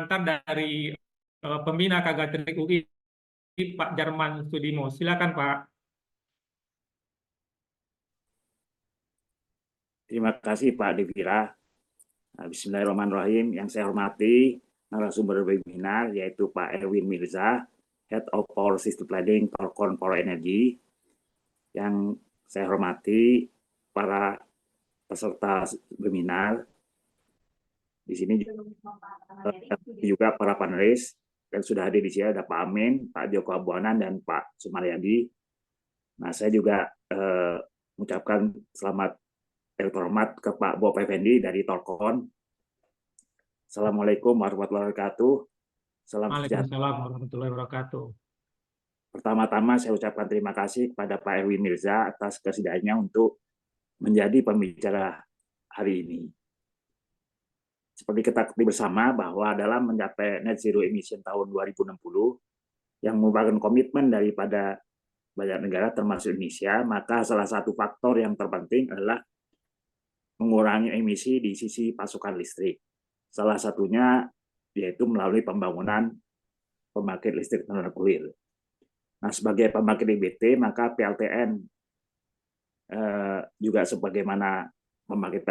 pengantar dari pembina Kagatrik UI, Pak Jarman Sudimo. Silakan, Pak. Terima kasih Pak Devira. Bismillahirrahmanirrahim. Yang saya hormati narasumber webinar yaitu Pak Erwin Mirza, Head of Power System Planning Thorcon Power Energy. Yang saya hormati para peserta webinar. Di sini juga para panelis yang sudah hadir di sini ada Pak Amin, Pak Joko Abuanan, dan Pak Sumaryadi. Nah, saya juga mengucapkan selamat terhormat ke Pak Bob Effendi dari Thorcon. Assalamualaikum warahmatullahi wabarakatuh. Salam sejahtera. Waalaikumsalam warahmatullahi wabarakatuh. Pertama-tama saya ucapkan terima kasih kepada Pak Erwin Mirza atas kesediaannya untuk menjadi pembicara hari ini. Seperti kita ketahui bersama bahwa dalam mencapai net zero emission tahun 2060 yang merupakan komitmen daripada banyak negara termasuk Indonesia, maka salah satu faktor yang terpenting adalah mengurangi emisi di sisi pasokan listrik. Salah satunya yaitu melalui pembangunan pembangkit listrik tenaga nuklir. Nah, sebagai pembangkit EBT, maka PLTN juga sebagaimana pembangkit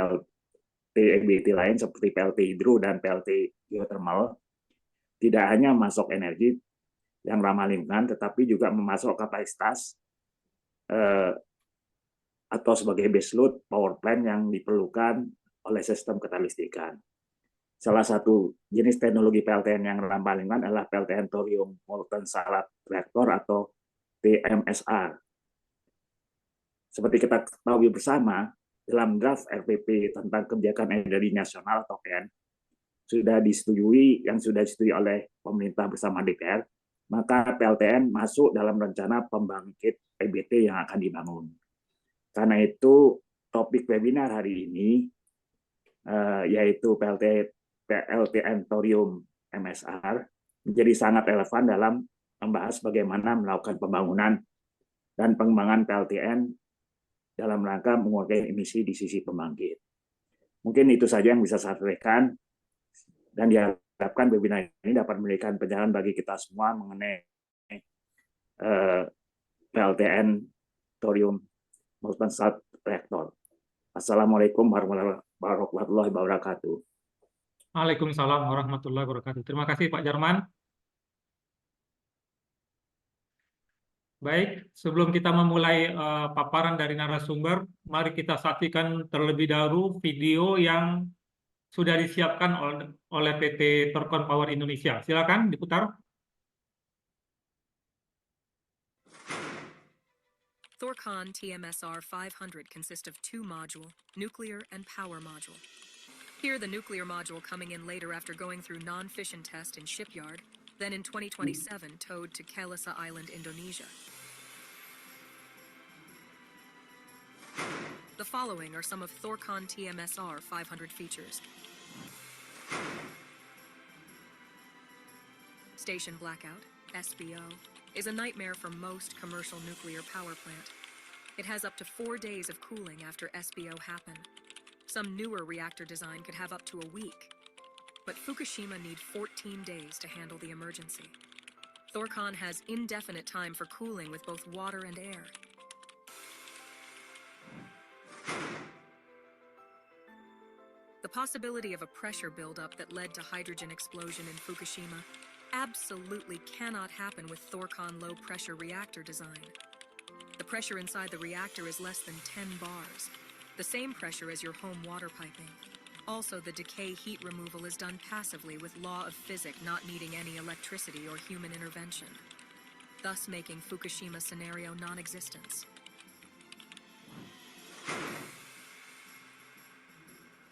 EBT lain seperti PLT hidro dan PLT geothermal tidak hanya masuk energi yang ramah lingkungan, tetapi juga memasok kapasitas atau sebagai baseload power plant yang diperlukan oleh sistem kelistrikan. Salah satu jenis teknologi PLTN yang ramah lingkungan adalah PLTN thorium molten salt reactor atau TMSR. Seperti kita ketahui bersama, dalam draft RPP tentang kebijakan energi nasional atau KEN sudah disetujui oleh pemerintah bersama DPR, maka PLTN masuk dalam rencana pembangkit EBT yang akan dibangun. Karena itu topik webinar hari ini yaitu PLTN thorium MSR menjadi sangat relevan dalam membahas bagaimana melakukan pembangunan dan pengembangan PLTN dalam rangka mengurangi emisi di sisi pembangkit. Mungkin itu saja yang bisa saya sampaikan, dan diharapkan webinar ini dapat memberikan pencerahan bagi kita semua mengenai PLTN thorium molten salt reactor. Assalamualaikum warahmatullahi wabarakatuh. Waalaikumsalam warahmatullahi wabarakatuh. Terima kasih Pak Jarman. Baik, sebelum kita memulai paparan dari narasumber, mari kita saksikan terlebih dahulu video yang sudah disiapkan oleh PT Thorcon Power Indonesia. Silakan diputar. Thorcon TMSR 500 consists of two modules, nuclear and power module. Here the nuclear module coming in later after going through non-fission test in shipyard, then in 2027 towed to Kelasa Island, Indonesia. The following are some of Thorcon TMSR 500 features. Station blackout, SBO, is a nightmare for most commercial nuclear power plant. It has up to 4 days of cooling after SBO happen. Some newer reactor design could have up to a week, but Fukushima need 14 days to handle the emergency. Thorcon has indefinite time for cooling with both water and air. The possibility of a pressure buildup that led to hydrogen explosion in Fukushima absolutely cannot happen with Thorcon low-pressure reactor design. The pressure inside the reactor is less than 10 bars, the same pressure as your home water piping. Also, the decay heat removal is done passively with law of physics not needing any electricity or human intervention, thus making Fukushima scenario non-existence.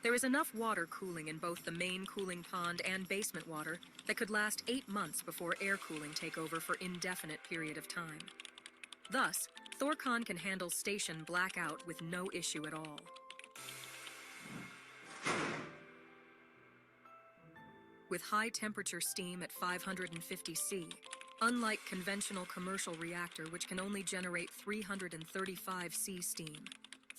There is enough water cooling in both the main cooling pond and basement water that could last 8 months before air cooling take over for indefinite period of time. Thus, Thorcon can handle station blackout with no issue at all. With high temperature steam at 550 C, unlike conventional commercial reactor which can only generate 335 C steam,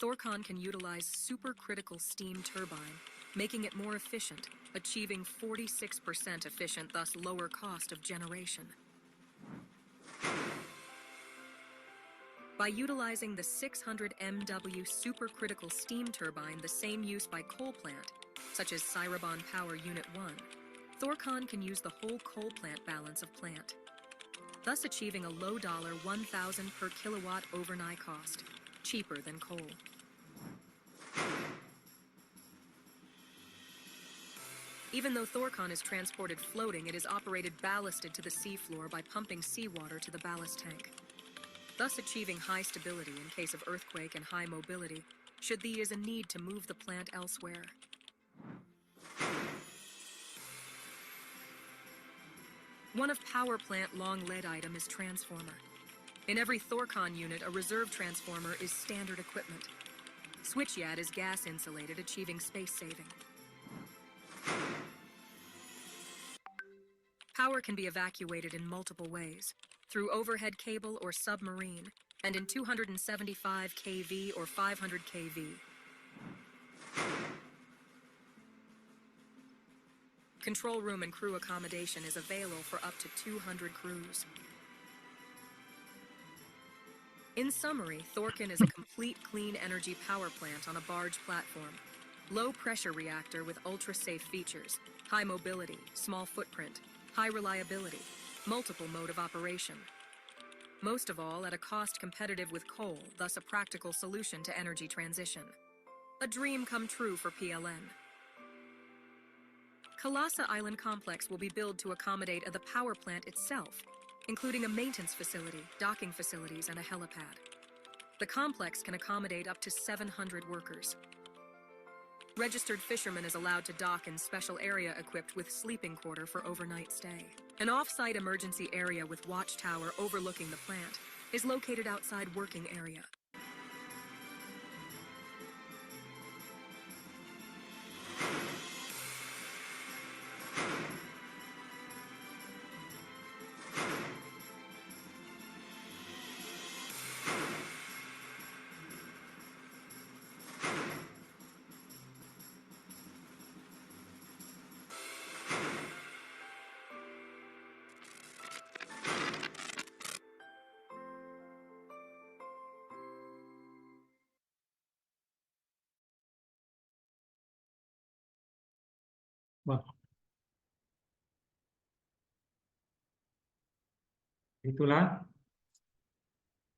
Thorcon can utilize supercritical steam turbine making it more efficient, achieving 46% efficient, thus lower cost of generation. By utilizing the 600 MW supercritical steam turbine, the same use by coal plant, such as Cyrabon Power Unit 1, Thorcon can use the whole coal plant balance of plant, thus achieving a low dollar 1,000 per kilowatt overnight cost, cheaper than coal. Even though Thorcon is transported floating, it is operated ballasted to the seafloor by pumping seawater to the ballast tank, thus achieving high stability in case of earthquake and high mobility, should there is a need to move the plant elsewhere. One of power plant long lead item is transformer. In every Thorcon unit, a reserve transformer is standard equipment. Switchyard is gas insulated, achieving space saving. Power can be evacuated in multiple ways, through overhead cable or submarine, and in 275 kV or 500 kV. Control room and crew accommodation is available for up to 200 crews. In summary, Thorcon is a complete clean energy power plant on a barge platform. Low pressure reactor with ultra-safe features, high mobility, small footprint, high reliability, multiple mode of operation. Most of all, at a cost competitive with coal, thus a practical solution to energy transition. A dream come true for PLN. Kalasa Island Complex will be built to accommodate the power plant itself, including a maintenance facility, docking facilities, and a helipad. The complex can accommodate up to 700 workers. Registered fishermen is allowed to dock in special area equipped with sleeping quarter for overnight stay. An off-site emergency area with watchtower overlooking the plant is located outside working area. Wah, itulah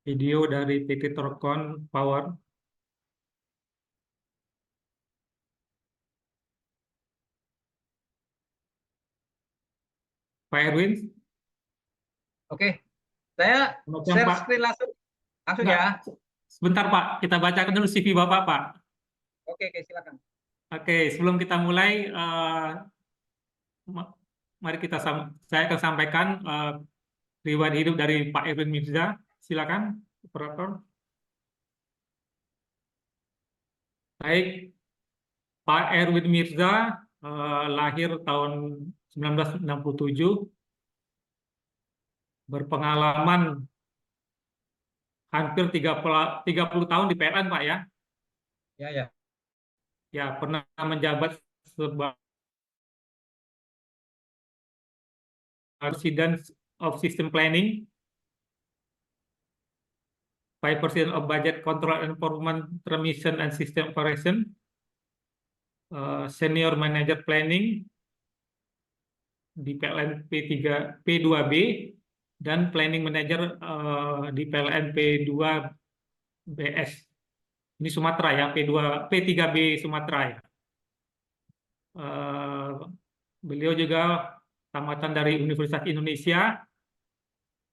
video dari PT Thorcon Power. Pak Erwin, Oke, saya Macam, share Pak. screen langsung Enggak, ya. sebentar Pak, kita bacakan dulu CV Bapak, Pak. Oke, silakan. Oke, sebelum kita mulai, mari saya akan sampaikan riwayat hidup dari Pak Erwin Mirza. Silakan, operator. Baik, Pak Erwin Mirza lahir tahun 1967, berpengalaman hampir 30 tahun di PLN, Pak ya. Ya. Ya, pernah menjabat sebagai President of System Planning, Vice President of Budget Control and Transmission and System Operation, Senior Manager Planning di PLN P2B, dan Planning Manager di PLN P2BS. Ini Sumatera ya, P3B Sumatera ya. Beliau juga tamatan dari Universitas Indonesia,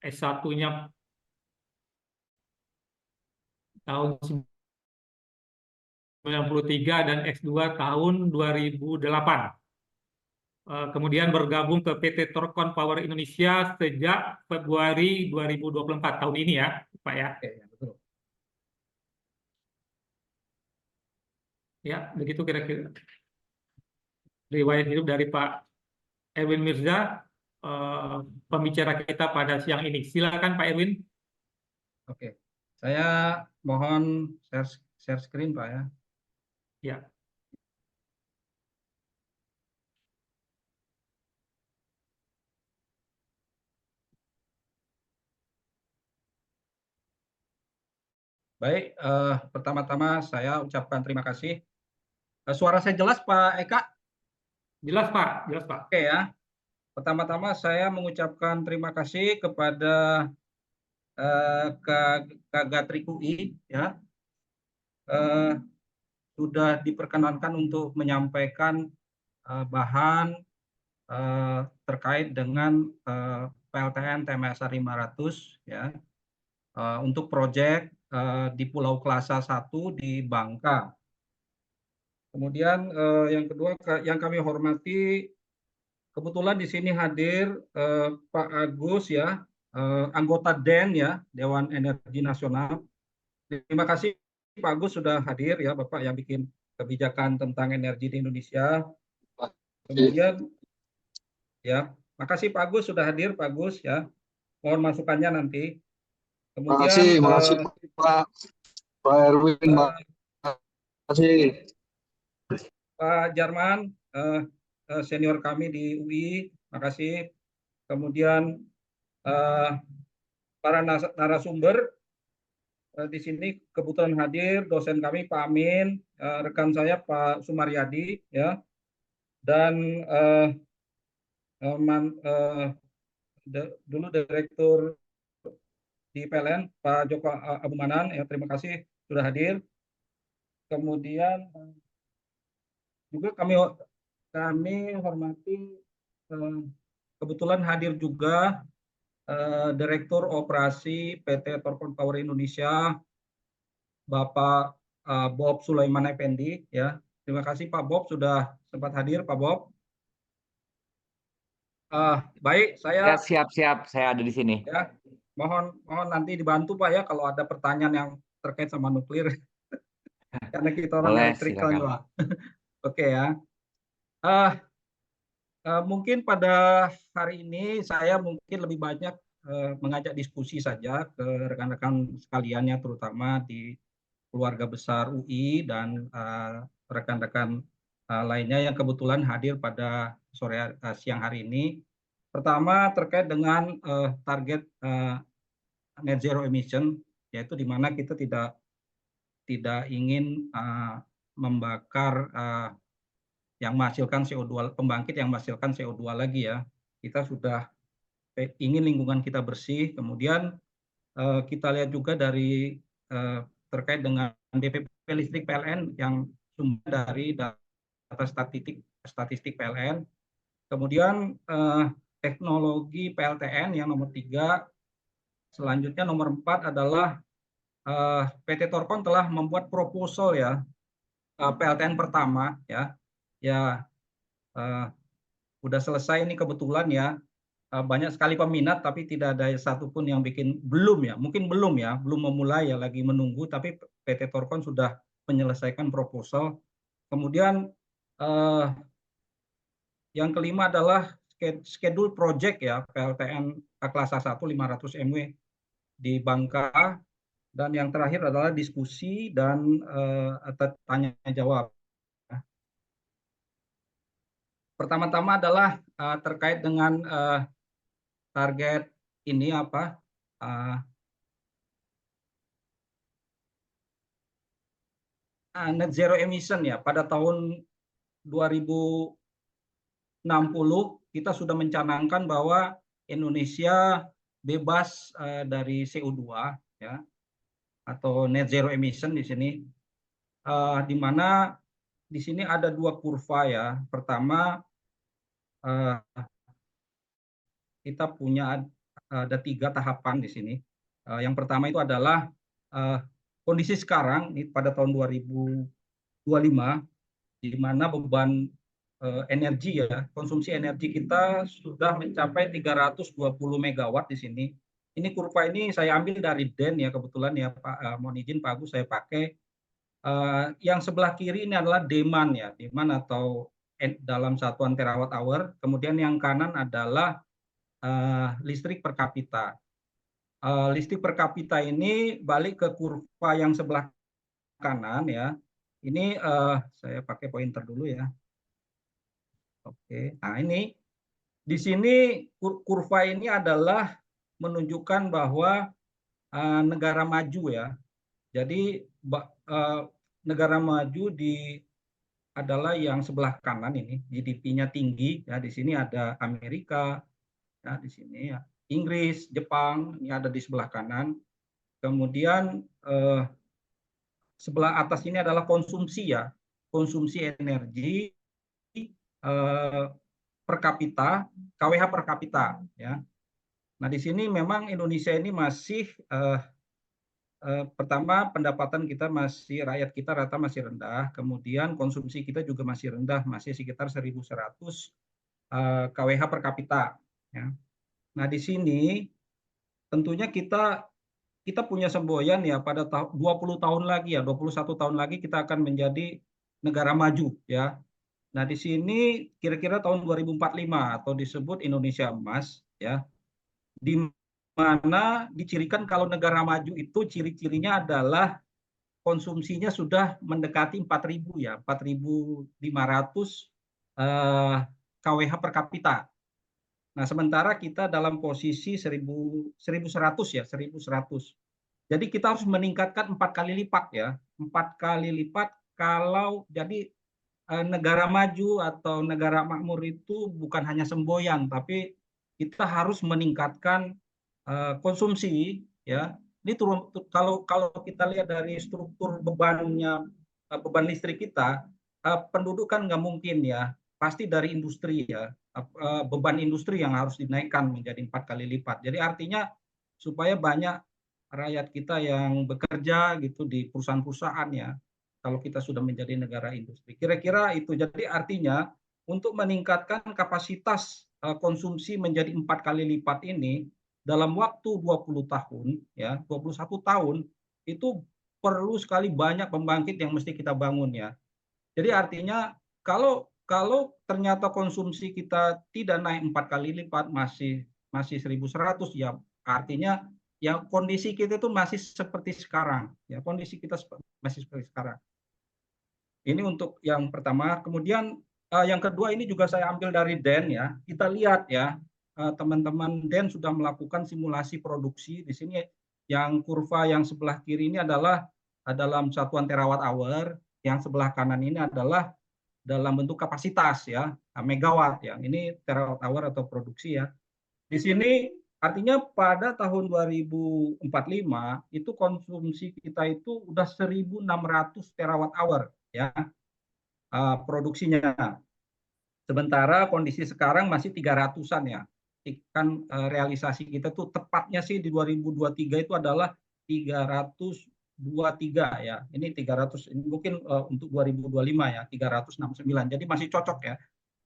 S1-nya tahun 1993 dan S2 tahun 2008. Kemudian bergabung ke PT Thorcon Power Indonesia sejak Februari 2024 tahun ini ya, Pak ya. Oke, ya, betul. Ya, begitu kira-kira riwayat hidup dari Pak Erwin Mirza, pembicara kita pada siang ini. Silakan Pak Erwin. Oke, saya mohon share screen Pak ya. Ya. Baik, pertama-tama saya ucapkan terima kasih. Suara saya jelas, Pak Eka? Jelas Pak, jelas Pak. Oke ya. Pertama-tama saya mengucapkan terima kasih kepada Kak Gatrik UI ya, sudah diperkenankan untuk menyampaikan bahan terkait dengan PLTN TMSR 500 ya, untuk proyek di Pulau Klasa 1 di Bangka. Kemudian yang kedua yang kami hormati, kebetulan di sini hadir Pak Agus ya, anggota DEN ya, Dewan Energi Nasional. Terima kasih Pak Agus sudah hadir ya, Bapak yang bikin kebijakan tentang energi di Indonesia. Kemudian ya, makasih Pak Agus sudah hadir, Pak Agus ya. Mohon masukannya nanti. Kemudian Makasih Pak Erwin, makasih. Pak Jarman, senior kami di UI, makasih. Kemudian para narasumber di sini kebetulan hadir dosen kami Pak Amin, rekan saya Pak Sumaryadi ya, dan dulu direktur di PLN Pak Joko Abumanan ya, terima kasih sudah hadir. Kemudian juga kami hormati kebetulan hadir juga Direktur Operasi PT Torkon Power Indonesia Bapak Bob Sulaiman Effendi ya. Terima kasih Pak Bob sudah sempat hadir Pak Bob. Baik, saya siap, saya ada di sini. Ya, mohon nanti dibantu Pak ya kalau ada pertanyaan yang terkait sama nuklir. Karena kita orang elektrik kan Pak. Oke ya. Mungkin pada hari ini saya mungkin lebih banyak mengajak diskusi saja ke rekan-rekan sekaliannya, terutama di keluarga besar UI dan rekan-rekan lainnya yang kebetulan hadir pada siang hari ini. Pertama terkait dengan target net zero emission, yaitu di mana kita tidak ingin membakar yang menghasilkan CO2, pembangkit yang menghasilkan CO2 lagi ya. Kita sudah ingin lingkungan kita bersih. Kemudian kita lihat juga dari terkait dengan DPP listrik PLN yang sumber dari data statistik PLN. Kemudian teknologi PLTN yang nomor 3. Selanjutnya nomor 4 adalah PT Torkon telah membuat proposal ya, PLTN pertama ya. Ya udah selesai ini kebetulan ya, banyak sekali peminat tapi tidak ada satupun yang bikin, belum ya, mungkin belum ya, belum memulai ya, lagi menunggu, tapi PT Torkon sudah menyelesaikan proposal. Kemudian yang kelima adalah schedule project ya, PLTN Klasa 1 500 MW di Bangka, dan yang terakhir adalah diskusi dan tanya jawab. Pertama-tama adalah terkait dengan target ini apa? Net zero emission ya. Pada tahun 2060 kita sudah mencanangkan bahwa Indonesia bebas dari CO2 ya, atau net zero emission di sini, di mana di sini ada 2 kurva ya. Pertama, kita punya ada 3 tahapan di sini. Yang pertama itu adalah kondisi sekarang ini pada tahun 2025, di mana beban energi ya, konsumsi energi kita sudah mencapai 320 megawatt di sini. Ini kurva ini saya ambil dari DEN ya, kebetulan ya Pak, mohon izin Pak Agus saya pakai. Yang sebelah kiri ini adalah demand ya, demand atau dalam satuan terawatt hour. Kemudian yang kanan adalah listrik per kapita. Listrik per kapita ini balik ke kurva yang sebelah kanan ya. Ini saya pakai pointer dulu ya. Oke, nah ini di sini kurva ini adalah menunjukkan bahwa negara maju ya, Jadi negara maju adalah yang sebelah kanan ini, GDP-nya tinggi ya. Di sini ada Amerika, ya, di sini ya Inggris, Jepang, ini ada di sebelah kanan. Kemudian sebelah atas ini adalah konsumsi ya, konsumsi energi per kapita, KWH per kapita ya. Nah, di sini memang Indonesia ini masih pertama pendapatan kita rakyat kita rata masih rendah, kemudian konsumsi kita juga masih rendah, masih sekitar 1.100 KWH per kapita ya. Nah, di sini tentunya kita punya semboyan ya, pada 20 tahun lagi ya, 21 tahun lagi kita akan menjadi negara maju ya. Nah, di sini kira-kira tahun 2045 atau disebut Indonesia Emas ya, di mana dicirikan kalau negara maju itu ciri-cirinya adalah konsumsinya sudah mendekati 4.000 ya, 4.500 KWH per kapita. Nah, sementara kita dalam posisi 1.100 ya, 1.100. Jadi kita harus meningkatkan 4 kali lipat ya, 4 kali lipat. Kalau jadi negara maju atau negara makmur itu bukan hanya semboyan, tapi kita harus meningkatkan konsumsi ya. Ini kalau kita lihat dari struktur bebannya, beban listrik kita, penduduk kan nggak mungkin ya, pasti dari industri ya, beban industri yang harus dinaikkan menjadi 4 kali lipat. Jadi artinya supaya banyak rakyat kita yang bekerja gitu di perusahaan-perusahaan ya, kalau kita sudah menjadi negara industri. Kira-kira itu. Jadi artinya untuk meningkatkan kapasitas konsumsi menjadi 4 kali lipat ini dalam waktu 20 tahun ya, 21 tahun itu perlu sekali banyak pembangkit yang mesti kita bangun ya. Jadi artinya kalau ternyata konsumsi kita tidak naik 4 kali lipat, masih 1.100 ya, artinya ya kondisi kita itu masih seperti sekarang ya, kondisi kita masih seperti sekarang. Ini untuk yang pertama. Kemudian yang kedua ini juga saya ambil dari DEN ya. Kita lihat ya, teman-teman DEN sudah melakukan simulasi produksi. Di sini yang kurva yang sebelah kiri ini adalah dalam satuan terawatt hour, yang sebelah kanan ini adalah dalam bentuk kapasitas ya, megawatt ya. Ini terawatt hour atau produksi ya. Di sini artinya pada tahun 2045 itu konsumsi kita itu udah 1.600 terawatt hour ya, produksinya. Sementara kondisi sekarang masih 300-an ya. Kan realisasi kita tuh tepatnya sih di 2023 itu adalah 323 ya. Ini 300, ini mungkin untuk 2025 ya 369. Jadi masih cocok ya.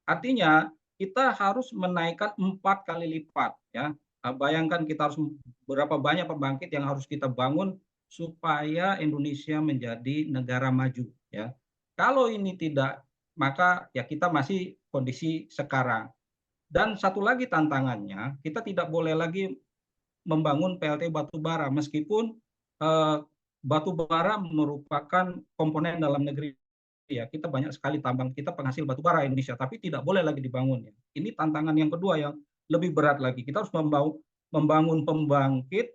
Artinya kita harus menaikkan 4 kali lipat ya. Bayangkan kita harus berapa banyak pembangkit yang harus kita bangun supaya Indonesia menjadi negara maju ya. Kalau ini tidak, maka ya kita masih kondisi sekarang. Dan satu lagi tantangannya, kita tidak boleh lagi membangun PLT batubara meskipun batubara merupakan komponen dalam negeri ya. Kita banyak sekali tambang, kita penghasil batubara Indonesia, tapi tidak boleh lagi dibangun ya. Ini tantangan yang kedua yang lebih berat lagi. Kita harus membangun pembangkit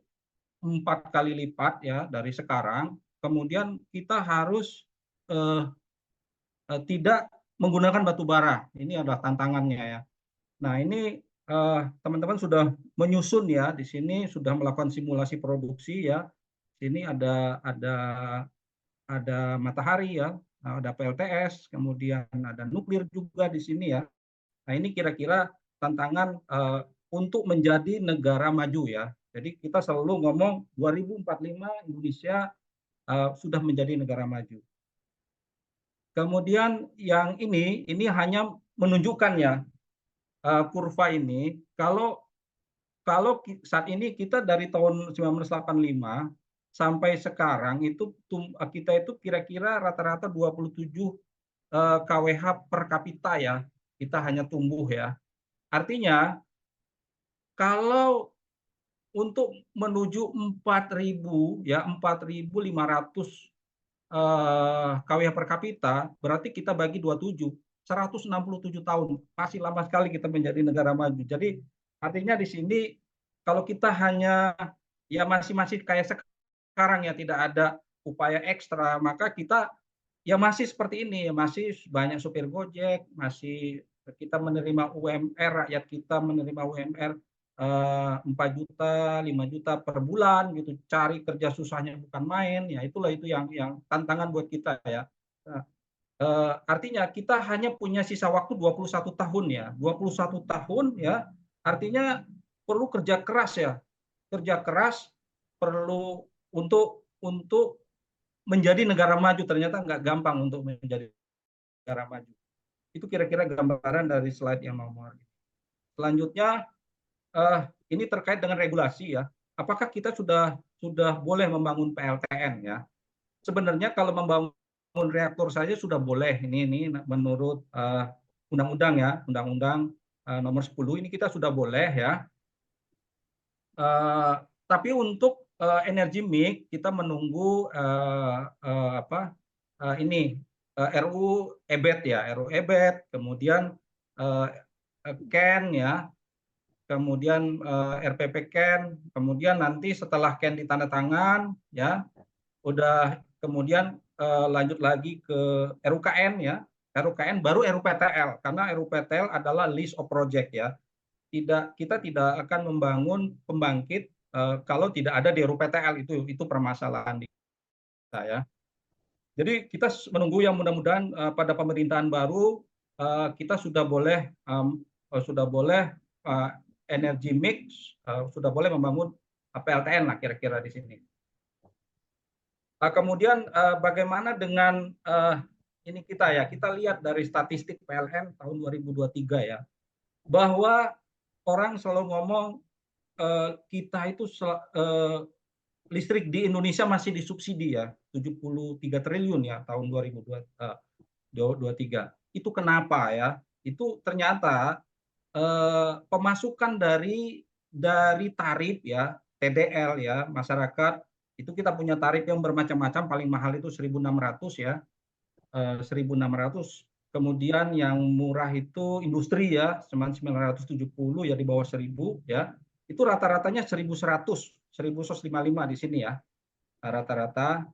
4 kali lipat ya dari sekarang. Kemudian kita harus tidak menggunakan batu bara. Ini adalah tantangannya ya. Nah, ini teman-teman sudah menyusun ya, di sini sudah melakukan simulasi produksi ya. Sini ada matahari ya, ada PLTS, kemudian ada nuklir juga di sini ya. Nah, ini kira-kira tantangan untuk menjadi negara maju ya. Jadi kita selalu ngomong 2045 Indonesia sudah menjadi negara maju. Kemudian yang ini hanya menunjukkan ya, kurva ini kalau saat ini kita dari tahun 1985 sampai sekarang itu kita itu kira-kira rata-rata 27 KWH per kapita ya, kita hanya tumbuh ya. Artinya kalau untuk menuju 4.000 ya, 4.500 KWH per kapita, berarti kita bagi 27, 167 tahun. Masih lama sekali kita menjadi negara maju. Jadi artinya di sini kalau kita hanya ya masih kayak sekarang ya, tidak ada upaya ekstra, maka kita ya masih seperti ini, masih banyak supir Gojek, masih kita menerima UMR, rakyat kita menerima UMR 4 juta, 5 juta per bulan gitu, cari kerja susahnya bukan main, ya itulah itu yang tantangan buat kita ya. Nah, artinya kita hanya punya sisa waktu 21 tahun ya, 21 tahun ya, artinya perlu kerja keras ya, kerja keras perlu untuk menjadi negara maju. Ternyata nggak gampang untuk menjadi negara maju. Itu kira-kira gambaran dari slide yang nomor. Selanjutnya ini terkait dengan regulasi ya. Apakah kita sudah boleh membangun PLTN ya? Sebenarnya kalau membangun reaktor saja sudah boleh. Ini menurut undang-undang ya, undang-undang nomor 10 ini kita sudah boleh ya. Tapi untuk energi mix kita menunggu ini RUU EBET ya, RUU EBET, kemudian CAN ya, kemudian RPP CAN, kemudian nanti setelah CAN ditandatangan ya, udah kemudian lanjut lagi ke RUKN ya, RUKN baru RUPTL, karena RUPTL adalah list of project ya. Kita tidak akan membangun pembangkit kalau tidak ada di RUPTL, itu permasalahan di kita ya. Jadi kita menunggu yang mudah-mudahan pada pemerintahan baru kita sudah boleh energi mix, sudah boleh membangun PLTN lah kira-kira di sini. Kemudian bagaimana dengan ini kita lihat dari statistik PLN tahun 2023 ya, bahwa orang selalu ngomong kita itu listrik di Indonesia masih disubsidi ya, 73 triliun ya tahun 2023. Itu kenapa ya? Itu ternyata pemasukan dari tarif ya, TDL ya, masyarakat itu kita punya tarif yang bermacam-macam, paling mahal itu 1.600 ya, 1.600. Kemudian yang murah itu industri ya, 970 ya, di bawah 1.000 ya. Itu rata-ratanya 1.100, 1.155 di sini ya. Rata-rata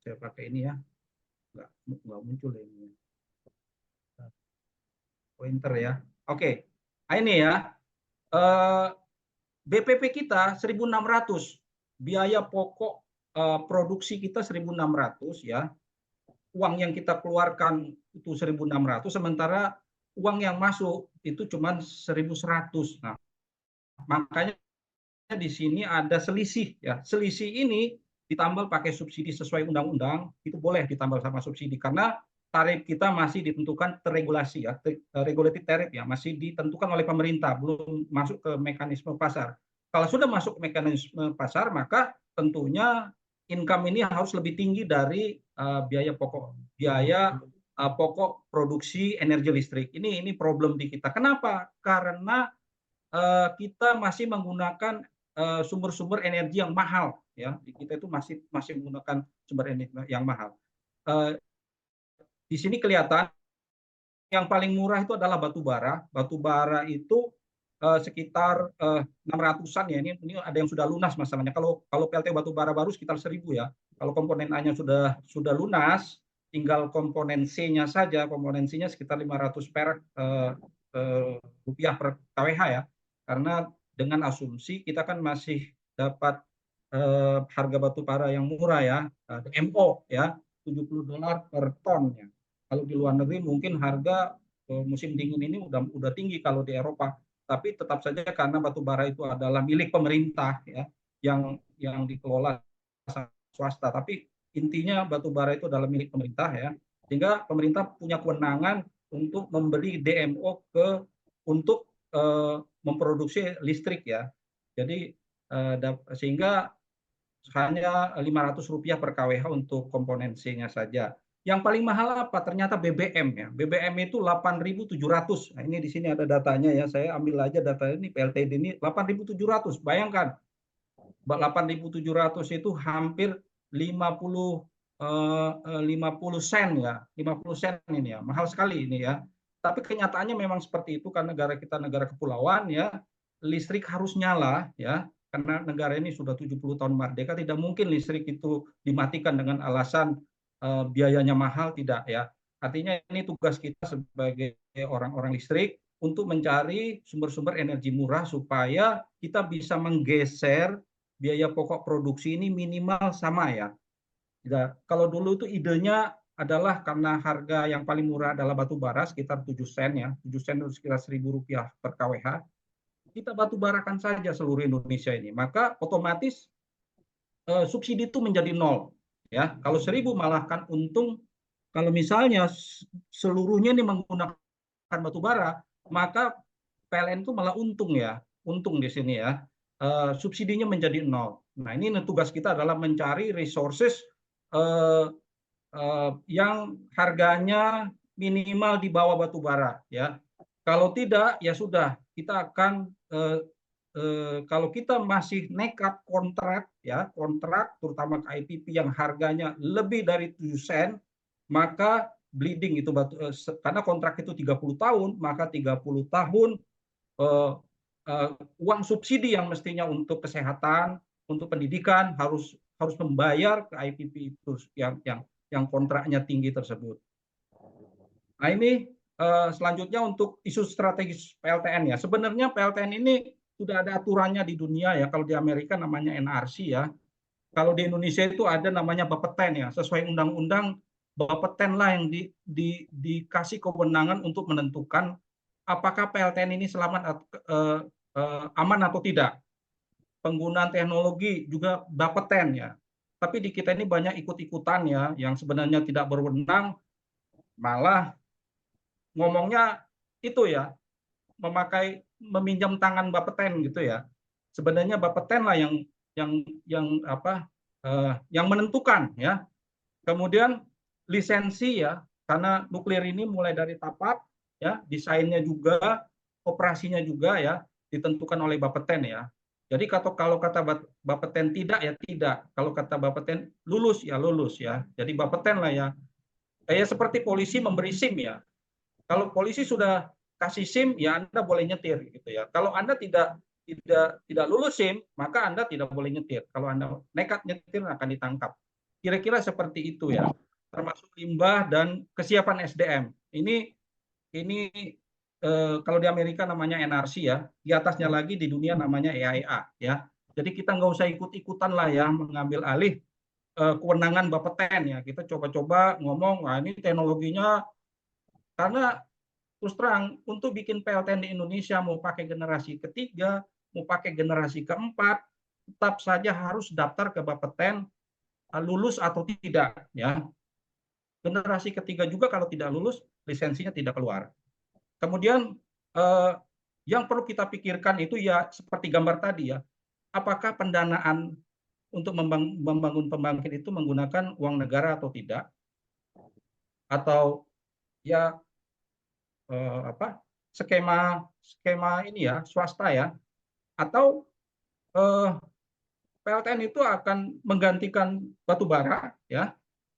saya pakai ini ya. Nggak muncul ini. Pointer ya. Oke. Nah, ini ya. BPP kita 1.600. Biaya pokok produksi kita 1.600 ya. Uang yang kita keluarkan itu 1.600, sementara uang yang masuk itu cuma 1.100. Nah, makanya di sini ada selisih ya. Selisih ini ditambal pakai subsidi sesuai undang-undang, itu boleh ditambal sama subsidi karena tarif kita masih ditentukan terregulasi ya, regulated tariff ya, masih ditentukan oleh pemerintah, belum masuk ke mekanisme pasar. Kalau sudah masuk ke mekanisme pasar, maka tentunya income ini harus lebih tinggi dari biaya pokok produksi energi listrik. Ini problem di kita. Kenapa? Karena kita masih menggunakan sumber-sumber energi yang mahal ya. Di kita itu masih menggunakan sumber energi yang mahal. Di sini kelihatan yang paling murah itu adalah batu bara. Batu bara itu sekitar 600-an ya. Ini ada yang sudah lunas masalahnya. Kalau PLT batu bara baru sekitar 1.000 ya. Kalau komponen A-nya sudah lunas, tinggal komponen C-nya saja, komponen C-nya sekitar 500 rupiah per kWh ya. Karena dengan asumsi kita kan masih dapat harga batu bara yang murah ya, MO ya, $70 per ton ya. Kalau di luar negeri mungkin harga musim dingin ini udah tinggi kalau di Eropa. Tapi tetap saja karena batu bara itu adalah milik pemerintah ya, yang dikelola swasta. Tapi intinya batu bara itu adalah milik pemerintah ya, sehingga pemerintah punya kewenangan untuk memberi DMO untuk memproduksi listrik ya. Jadi sehingga hanya Rp500 per kWh untuk komponen C-nya saja. Yang paling mahal apa? Ternyata BBM ya. BBM itu 8.700. Nah, ini di sini ada datanya ya. Saya ambil aja data ini, PLTD ini 8.700. Bayangkan 8.700 itu hampir 50 sen ya. 50 sen ini ya. Mahal sekali ini ya. Tapi kenyataannya memang seperti itu karena negara kita negara kepulauan ya. Listrik harus nyala ya. karena negara ini sudah 70 tahun merdeka, tidak mungkin listrik itu dimatikan dengan alasan biayanya mahal, tidak ya. Artinya ini tugas kita sebagai orang-orang listrik untuk mencari sumber-sumber energi murah supaya kita bisa menggeser biaya pokok produksi ini minimal sama ya. Kalau dulu itu idenya adalah karena harga yang paling murah adalah batu bara sekitar 7 sen ya, 7 sen itu sekitar Rp1.000 per kWh. Kita batu barakan saja seluruh Indonesia ini, maka otomatis subsidi itu menjadi nol ya. Kalau 1.000 malah kan untung. Kalau misalnya seluruhnya ini menggunakan batu bara, maka PLN itu malah untung ya, untung di sini ya. Subsidinya menjadi nol. Nah, ini tugas kita adalah mencari resources yang harganya minimal di bawah batu bara ya. Kalau tidak ya sudah, kita akan kalau kita masih nekat kontrak ya, kontrak terutama ke IPP yang harganya lebih dari 7 sen, maka bleeding itu karena kontrak itu 30 tahun, maka 30 tahun uang subsidi yang mestinya untuk kesehatan, untuk pendidikan harus membayar ke IPP itu yang kontraknya tinggi tersebut. Nah, ini selanjutnya untuk isu strategis PLTN ya. Sebenarnya PLTN ini sudah ada aturannya di dunia ya. Kalau di Amerika namanya NRC ya. Kalau di Indonesia itu ada namanya Bapeten ya. Sesuai undang-undang, Bapeten lah yang dikasih kewenangan untuk menentukan apakah PLTN ini aman atau tidak. Penggunaan teknologi juga Bapeten ya. Tapi di kita ini banyak ikut-ikutan ya, yang sebenarnya tidak berwenang, malah ngomongnya itu ya, meminjam tangan Bapeten gitu ya. Sebenarnya Bapeten lah yang menentukan ya. Kemudian lisensi ya, karena nuklir ini mulai dari tapak ya, desainnya juga, operasinya juga ya ditentukan oleh Bapeten ya. Jadi kalau kata Bapeten tidak ya tidak, kalau kata Bapeten lulus ya lulus ya. Jadi Bapeten lah ya. Kayak seperti polisi memberi SIM ya. Kalau polisi sudah kasih SIM ya Anda boleh nyetir gitu ya. Kalau Anda tidak lulus SIM, maka Anda tidak boleh nyetir. Kalau Anda nekat nyetir akan ditangkap. Kira-kira seperti itu ya. Termasuk limbah dan kesiapan SDM. Ini kalau di Amerika namanya NRC ya, di atasnya lagi di dunia namanya EIA ya. Jadi kita nggak usah ikut-ikutan lah ya mengambil alih kewenangan Bapeten ya. Kita coba-coba ngomong, wah ini teknologinya, karena terus terang untuk bikin PLTN di Indonesia mau pakai generasi ketiga, mau pakai generasi keempat, tetap saja harus daftar ke Bapeten lulus atau tidak ya. Generasi ketiga juga kalau tidak lulus lisensinya tidak keluar. Kemudian yang perlu kita pikirkan itu ya seperti gambar tadi ya, apakah pendanaan untuk membangun pembangkit itu menggunakan uang negara atau tidak, atau ya skema ini ya swasta ya, atau PLTN itu akan menggantikan batu bara ya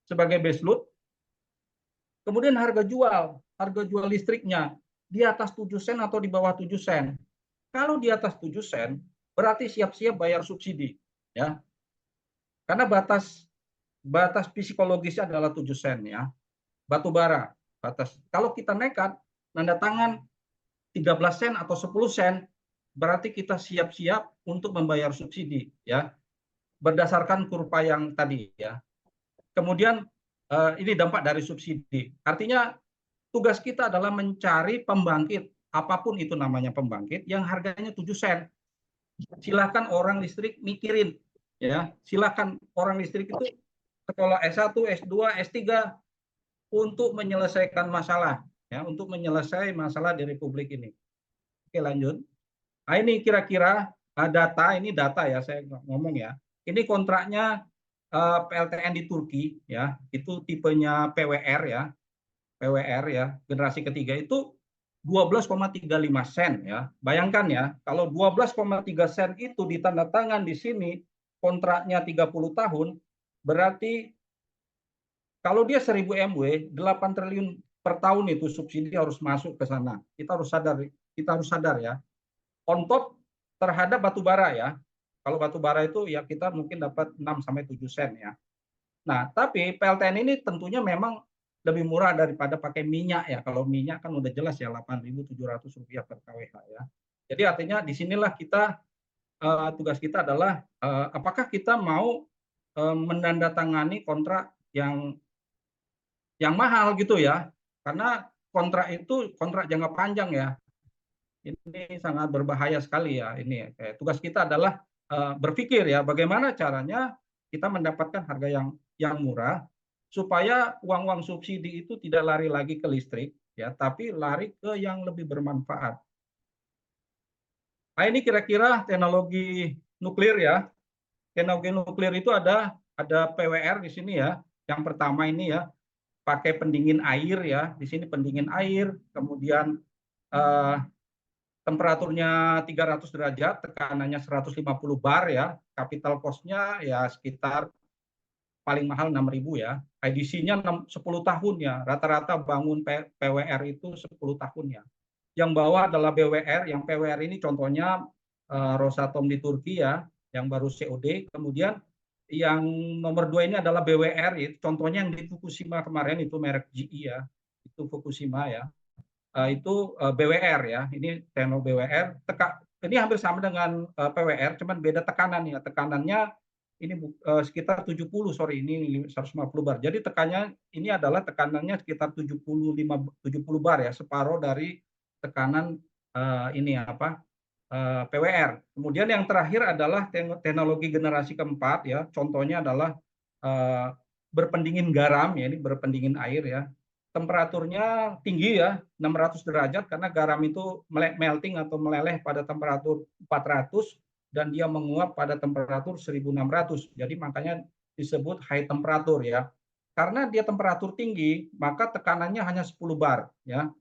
sebagai baseload. Kemudian harga jual listriknya di atas 7 sen atau di bawah 7 sen. Kalau di atas 7 sen, berarti siap-siap bayar subsidi. Ya. Karena batas psikologisnya adalah 7 sen. Ya. Batu bara, batas. Kalau kita nekat, nanda tangan 13 sen atau 10 sen, berarti kita siap-siap untuk membayar subsidi. Ya. Berdasarkan kurva yang tadi. Ya. Kemudian, ini dampak dari subsidi. Artinya, tugas kita adalah mencari pembangkit, apapun itu namanya pembangkit, yang harganya 7 sen. Silakan orang listrik mikirin, ya. Silakan orang listrik itu sekolah S1, S2, S3 untuk menyelesaikan masalah, ya, untuk menyelesaikan masalah di Republik ini. Oke, lanjut. Nah, ini kira-kira ini data ya, saya ngomong ya. Ini kontraknya PLTN di Turki, ya, itu tipenya PWR ya. PWR ya, generasi ketiga itu 12,35 sen ya. Bayangkan ya, kalau 12,3 sen itu ditandatangan di sini kontraknya 30 tahun, berarti kalau dia 1000 MW, 8 triliun per tahun itu subsidi harus masuk ke sana. Kita harus sadar ya. On top terhadap batu bara ya. Kalau batu bara itu ya kita mungkin dapat 6 sampai 7 sen ya. Nah, tapi PLTN ini tentunya memang lebih murah daripada pakai minyak ya. Kalau minyak kan udah jelas ya Rp8.700 per kWh ya. Jadi artinya di sinilah kita tugas kita adalah apakah kita mau menandatangani kontrak yang mahal gitu ya. Karena kontrak itu kontrak jangka panjang ya. Ini sangat berbahaya sekali ya ini. Tugas kita adalah berpikir ya bagaimana caranya kita mendapatkan harga yang murah supaya uang-uang subsidi itu tidak lari lagi ke listrik ya, tapi lari ke yang lebih bermanfaat. Nah, ini kira-kira teknologi nuklir ya. Teknologi nuklir itu ada PWR di sini ya. Yang pertama ini ya, pakai pendingin air ya. Di sini pendingin air, kemudian temperaturnya 300 derajat, tekanannya 150 bar ya. Capital cost-nya ya sekitar paling mahal 6.000 ya. IDC-nya 10 tahun ya. Rata-rata bangun PWR itu 10 tahun ya. Yang bawah adalah BWR, yang PWR ini contohnya Rosatom di Turki ya, yang baru COD. Kemudian yang nomor 2 ini adalah BWR, contohnya yang di Fukushima kemarin itu merek GE ya, itu Fukushima ya. Itu BWR ya, ini teknologi BWR. Ini hampir sama dengan PWR, cuman beda tekanan ya. Tekanannya ini sekitar 70, ini 150 bar. Jadi tekanannya ini adalah tekanannya sekitar 70 bar ya, separuh dari tekanan ini apa PWR. Kemudian yang terakhir adalah teknologi generasi keempat ya. Contohnya adalah berpendingin garam ya, ini berpendingin air ya. Temperaturnya tinggi ya, 600 derajat karena garam itu melting atau meleleh pada temperatur 400 dan dia menguap pada temperatur 1600. Jadi makanya disebut high temperatur ya. Karena dia temperatur tinggi, maka tekanannya hanya 10 bar ya.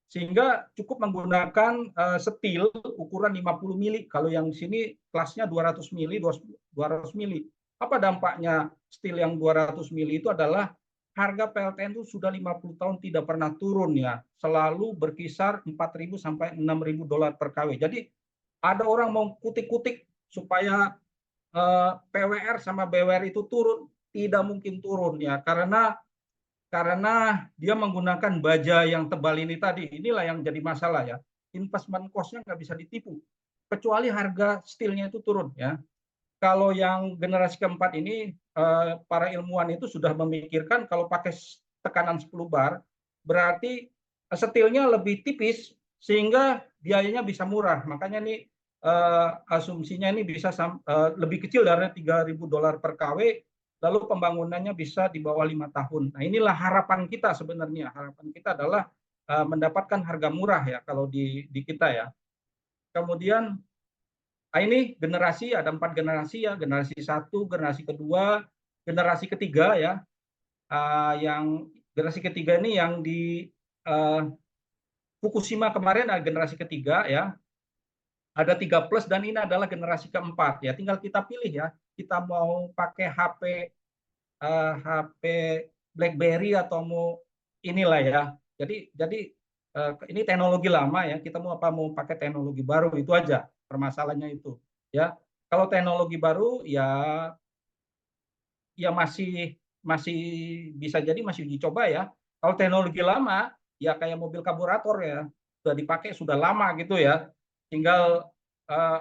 Sehingga cukup menggunakan steel ukuran 50 mili. Kalau yang sini kelasnya 200 mili, 200 mili. Apa dampaknya steel yang 200 mili itu adalah harga PLTN itu sudah 50 tahun tidak pernah turun ya. Selalu berkisar 4.000 sampai 6.000 dolar per kW. Jadi ada orang mau kutik-kutik supaya PWR sama BWR itu turun, tidak mungkin turun ya, karena dia menggunakan baja yang tebal ini tadi. Inilah yang jadi masalah ya. Investment cost-nya nggak bisa ditipu, kecuali harga steelnya itu turun ya. Kalau yang generasi keempat ini, para ilmuwan itu sudah memikirkan kalau pakai tekanan 10 bar, berarti steelnya lebih tipis sehingga biayanya bisa murah. Makanya ini asumsinya ini bisa lebih kecil dari 3.000 dolar per kW, lalu pembangunannya bisa di bawah 5 tahun. Nah, inilah harapan kita sebenarnya. Harapan kita adalah mendapatkan harga murah ya kalau di kita ya. Kemudian ini generasi, ada 4 generasi ya, generasi 1, generasi kedua, generasi ketiga ya. Yang generasi ketiga ini yang di Fukushima kemarin ada generasi ketiga ya. Ada 3 plus dan ini adalah generasi keempat ya. Tinggal kita pilih ya, kita mau pakai HP BlackBerry atau mau inilah ya. Jadi ini teknologi lama ya, kita mau pakai teknologi baru, itu aja permasalahannya itu ya. Kalau teknologi baru ya masih bisa jadi masih dicoba ya. Kalau teknologi lama ya kayak mobil karburator ya, sudah dipakai sudah lama gitu ya. Tinggal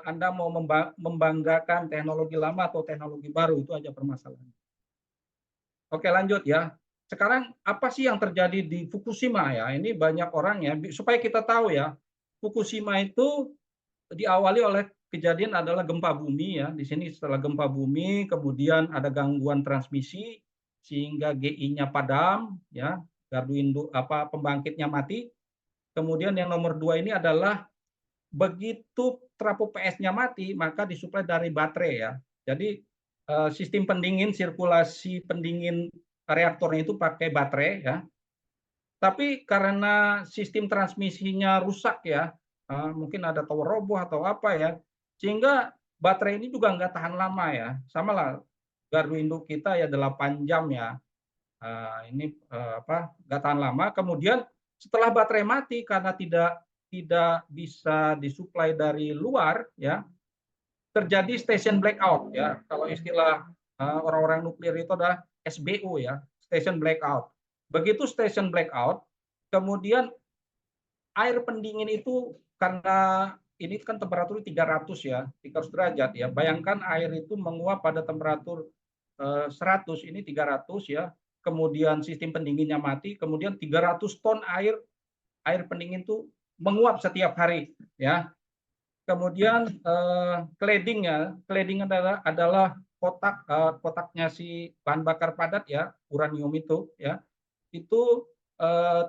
Anda mau membanggakan teknologi lama atau teknologi baru, itu aja permasalahannya. Oke, lanjut ya. Sekarang apa sih yang terjadi di Fukushima ya? Ini banyak orang ya, supaya kita tahu ya, Fukushima itu diawali oleh kejadian adalah gempa bumi ya. Di sini setelah gempa bumi, kemudian ada gangguan transmisi sehingga GI-nya padam ya, gardu induk pembangkitnya mati. Kemudian yang nomor 2 ini adalah begitu trafo PS-nya mati, maka disuplai dari baterai ya. Jadi sistem pendingin, sirkulasi pendingin reaktornya itu pakai baterai ya. Tapi karena sistem transmisinya rusak ya, mungkin ada tower roboh atau apa ya, sehingga baterai ini juga nggak tahan lama ya. Sama lah gardu induk kita ya 8 jam ya. Ini nggak tahan lama. Kemudian setelah baterai mati karena tidak bisa disuplai dari luar ya, terjadi station blackout ya. Kalau istilah orang-orang nuklir itu adalah SBO ya, station blackout. Begitu station blackout, kemudian air pendingin itu karena ini kan temperatur 300 ya, 300 derajat ya. Bayangkan air itu menguap pada temperatur 100, ini 300 ya. Kemudian sistem pendinginnya mati, kemudian 300 ton air pendingin itu menguap setiap hari ya. Kemudian cladding adalah kotaknya si bahan bakar padat ya, uranium itu ya. Itu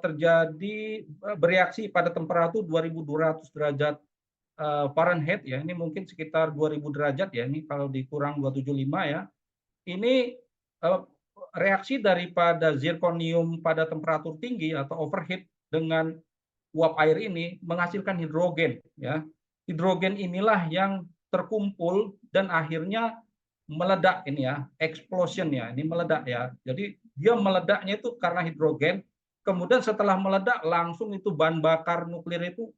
terjadi bereaksi pada temperatur 2200 derajat Fahrenheit ya. Ini mungkin sekitar 2000 derajat ya. Ini kalau dikurang 275 ya. Ini reaksi daripada zirconium pada temperatur tinggi atau overheat dengan uap air ini menghasilkan hidrogen ya. Hidrogen inilah yang terkumpul dan akhirnya meledak ini ya, explosion ya, ini meledak ya. Jadi dia meledaknya itu karena hidrogen, kemudian setelah meledak langsung itu bahan bakar nuklir itu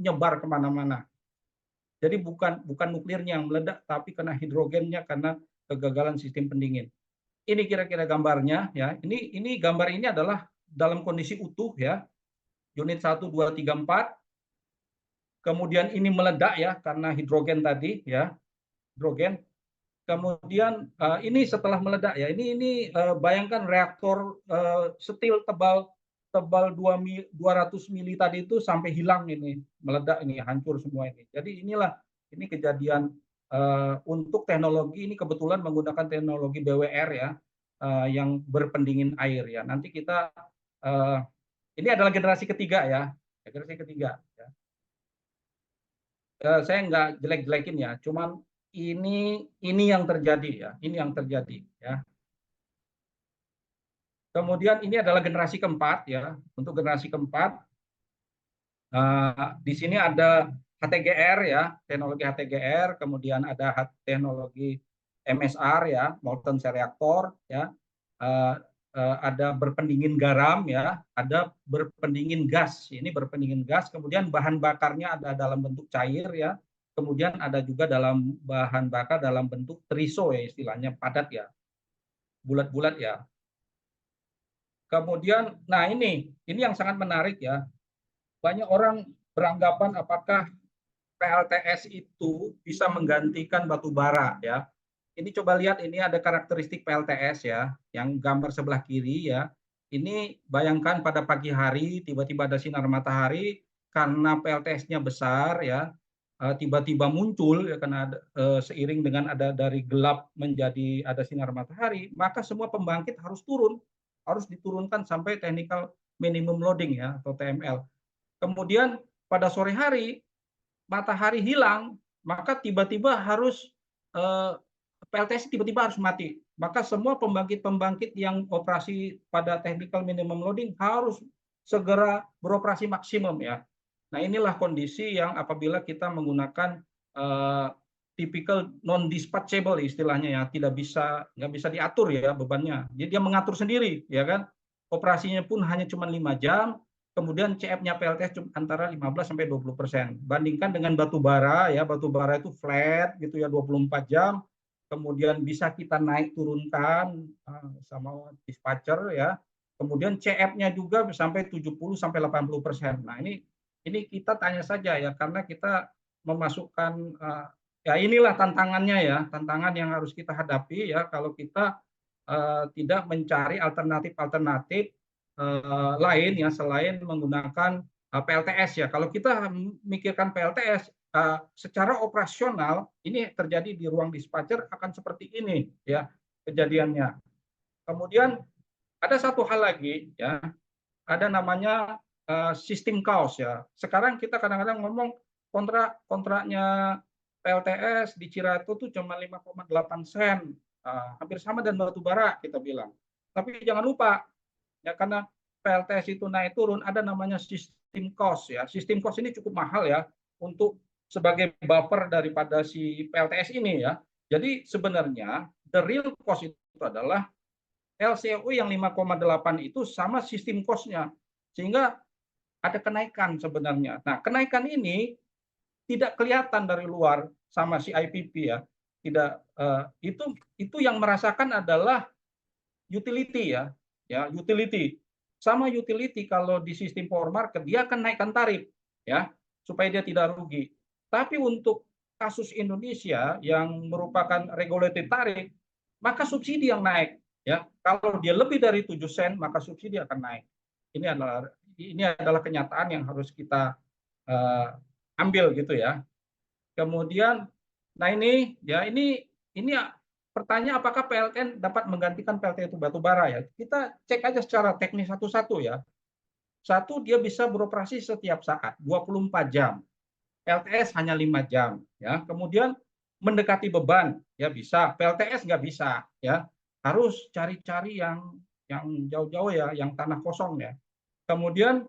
nyebar kemana-mana. Jadi bukan nuklirnya yang meledak, tapi karena hidrogennya karena kegagalan sistem pendingin. Ini kira-kira gambarnya ya. Ini gambar ini adalah dalam kondisi utuh ya. Unit 1, 2, 3, 4. Kemudian ini meledak ya karena hidrogen tadi ya, hidrogen. Kemudian ini setelah meledak ya, ini bayangkan reaktor steel tebal 200 mili tadi itu sampai hilang ini, meledak ini, hancur semua ini. Jadi ini kejadian untuk teknologi ini kebetulan menggunakan teknologi BWR ya, yang berpendingin air ya. Nanti kita ini adalah generasi ketiga ya, generasi ketiga. Ya. Saya nggak jelek-jelekin ya, cuman ini yang terjadi ya, ini yang terjadi ya. Kemudian ini adalah generasi keempat ya. Untuk generasi keempat, di sini ada HTGR ya, teknologi HTGR, kemudian ada teknologi MSR ya, molten salt reactor ya, ada berpendingin garam ya, ada berpendingin gas. Ini berpendingin gas, kemudian bahan bakarnya ada dalam bentuk cair ya, kemudian ada juga dalam bahan bakar dalam bentuk triso ya, istilahnya padat ya, bulat-bulat ya. Kemudian, nah ini yang sangat menarik ya. Banyak orang beranggapan apakah PLTS itu bisa menggantikan batu bara ya. Ini coba lihat, ini ada karakteristik PLTS ya, yang gambar sebelah kiri ya. Ini bayangkan pada pagi hari tiba-tiba ada sinar matahari, karena PLTS-nya besar ya, tiba-tiba muncul ya, karena seiring dengan ada dari gelap menjadi ada sinar matahari, maka semua pembangkit harus diturunkan sampai technical minimum loading ya, atau TML. Kemudian pada sore hari matahari hilang, maka tiba-tiba harus PLTS tiba-tiba harus mati. Maka semua pembangkit-pembangkit yang operasi pada technical minimum loading harus segera beroperasi maksimum ya. Nah, inilah kondisi yang apabila kita menggunakan typical non-dispatchable istilahnya ya, nggak bisa diatur ya bebannya. Jadi dia mengatur sendiri ya kan. Operasinya pun hanya cuma 5 jam. Kemudian CF-nya PLTS antara 15-20%. Bandingkan dengan batu bara ya, batu bara itu flat gitu ya, 24 jam. Kemudian bisa kita naik turunkan sama dispatcher ya. Kemudian CF-nya juga sampai 70-80%. Nah, ini kita tanya saja ya, karena kita memasukkan ya, inilah tantangannya ya, tantangan yang harus kita hadapi ya kalau kita tidak mencari alternatif lain ya selain menggunakan PLTS ya. Kalau kita memikirkan PLTS secara operasional, ini terjadi di ruang dispatcher akan seperti ini ya kejadiannya. Kemudian ada satu hal lagi ya, ada namanya sistem chaos ya. Sekarang kita kadang-kadang ngomong kontraknya PLTS di Ciratu tuh cuma 5,8 sen, hampir sama dengan batu bara kita bilang. Tapi jangan lupa ya, karena PLTS itu naik turun, ada namanya sistem cost ya. Sistem cost ini cukup mahal ya untuk sebagai buffer daripada si PLTS ini ya. Jadi sebenarnya the real cost itu adalah LCOE yang 5,8 itu sama sistem cost-nya. Sehingga ada kenaikan sebenarnya. Nah, kenaikan ini tidak kelihatan dari luar. sama si IPP ya. Tidak itu yang merasakan adalah utility ya. Ya, utility. Sama utility kalau di sistem power market dia akan naikkan tarif ya supaya dia tidak rugi. Tapi untuk kasus Indonesia yang merupakan regulated tarif, maka subsidi yang naik ya. Kalau dia lebih dari 7 sen maka subsidi akan naik. Ini adalah kenyataan yang harus kita ambil gitu ya. Kemudian nah ini pertanyaan apakah PLTN dapat menggantikan PLT itu batu bara ya. Kita cek aja secara teknis satu-satu ya. Satu, dia bisa beroperasi setiap saat 24 jam. LTS hanya 5 jam ya. Kemudian mendekati beban ya bisa, PLTS nggak bisa ya. Harus cari-cari yang jauh-jauh ya, yang tanah kosong ya. Kemudian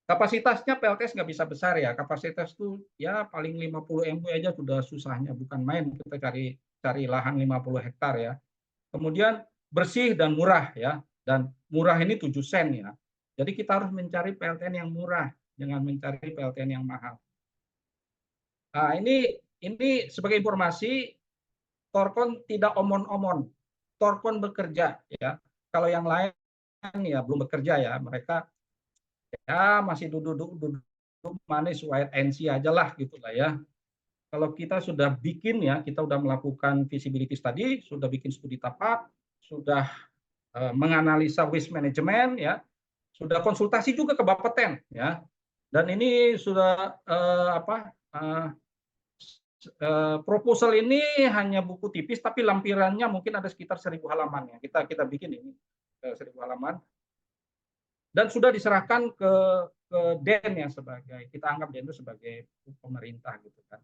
kapasitasnya PLTS nggak bisa besar ya. Kapasitas itu ya paling 50 MW aja sudah susahnya, bukan main kita cari lahan 50 hektar ya. Kemudian bersih dan murah ya. Dan murah ini 7 sen ya. Jadi kita harus mencari PLTN yang murah, jangan mencari PLTN yang mahal. Nah, ini sebagai informasi, Torkon tidak omon-omon. Torkon bekerja ya. Kalau yang lain ya belum bekerja ya, mereka ya masih duduk manis white NC aja lah gitulah ya. Kalau kita sudah bikin ya, kita sudah melakukan feasibility study, sudah bikin studi tapak, sudah menganalisa waste management ya, sudah konsultasi juga ke Bapeten ya. Dan ini sudah proposal ini hanya buku tipis tapi lampirannya mungkin ada sekitar 1000 halaman ya. Kita bikin ini 1000 halaman. Dan sudah diserahkan ke DEN yang sebagai, kita anggap DEN itu sebagai pemerintah gitu kan.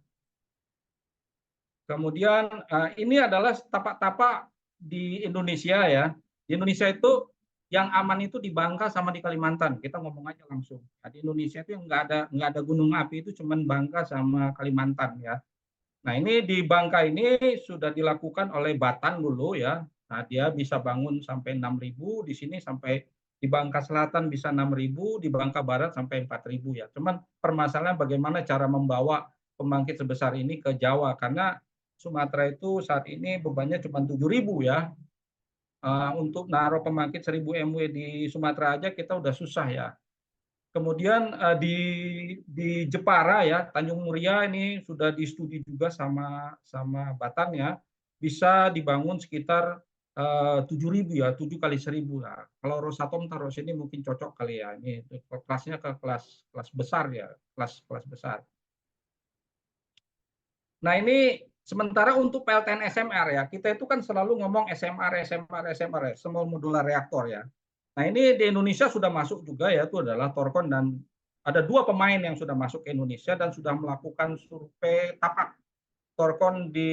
Kemudian ini adalah tapak-tapak di Indonesia ya. Di Indonesia itu yang aman itu di Bangka sama di Kalimantan. Kita ngomong aja langsung. Nah, di Indonesia itu yang nggak ada gunung api itu cuman Bangka sama Kalimantan ya. Nah ini di Bangka ini sudah dilakukan oleh Batan dulu ya. Nah dia bisa bangun sampai 6.000, di sini sampai di Bangka Selatan bisa 6.000, di Bangka Barat sampai 4.000 ya. Cuman permasalahan bagaimana cara membawa pembangkit sebesar ini ke Jawa, karena Sumatera itu saat ini bebannya cuma 7.000 ya. Untuk naruh pembangkit 1.000 MW di Sumatera aja kita udah susah ya. Kemudian di Jepara ya, Tanjung Muria ini sudah di-studi juga sama Batan ya, bisa dibangun sekitar 7.000 ya, 7 kali 1.000 lah. Kalau Rosatom taruh sini mungkin cocok kali ya. Ini kelasnya ke kelas besar ya, kelas besar. Nah ini sementara untuk PLTN SMR ya, kita itu kan selalu ngomong SMR ya, small modular reaktor ya. Nah ini di Indonesia sudah masuk juga ya, itu adalah Torkon, dan ada 2 pemain yang sudah masuk ke Indonesia dan sudah melakukan survei tapak Torkon di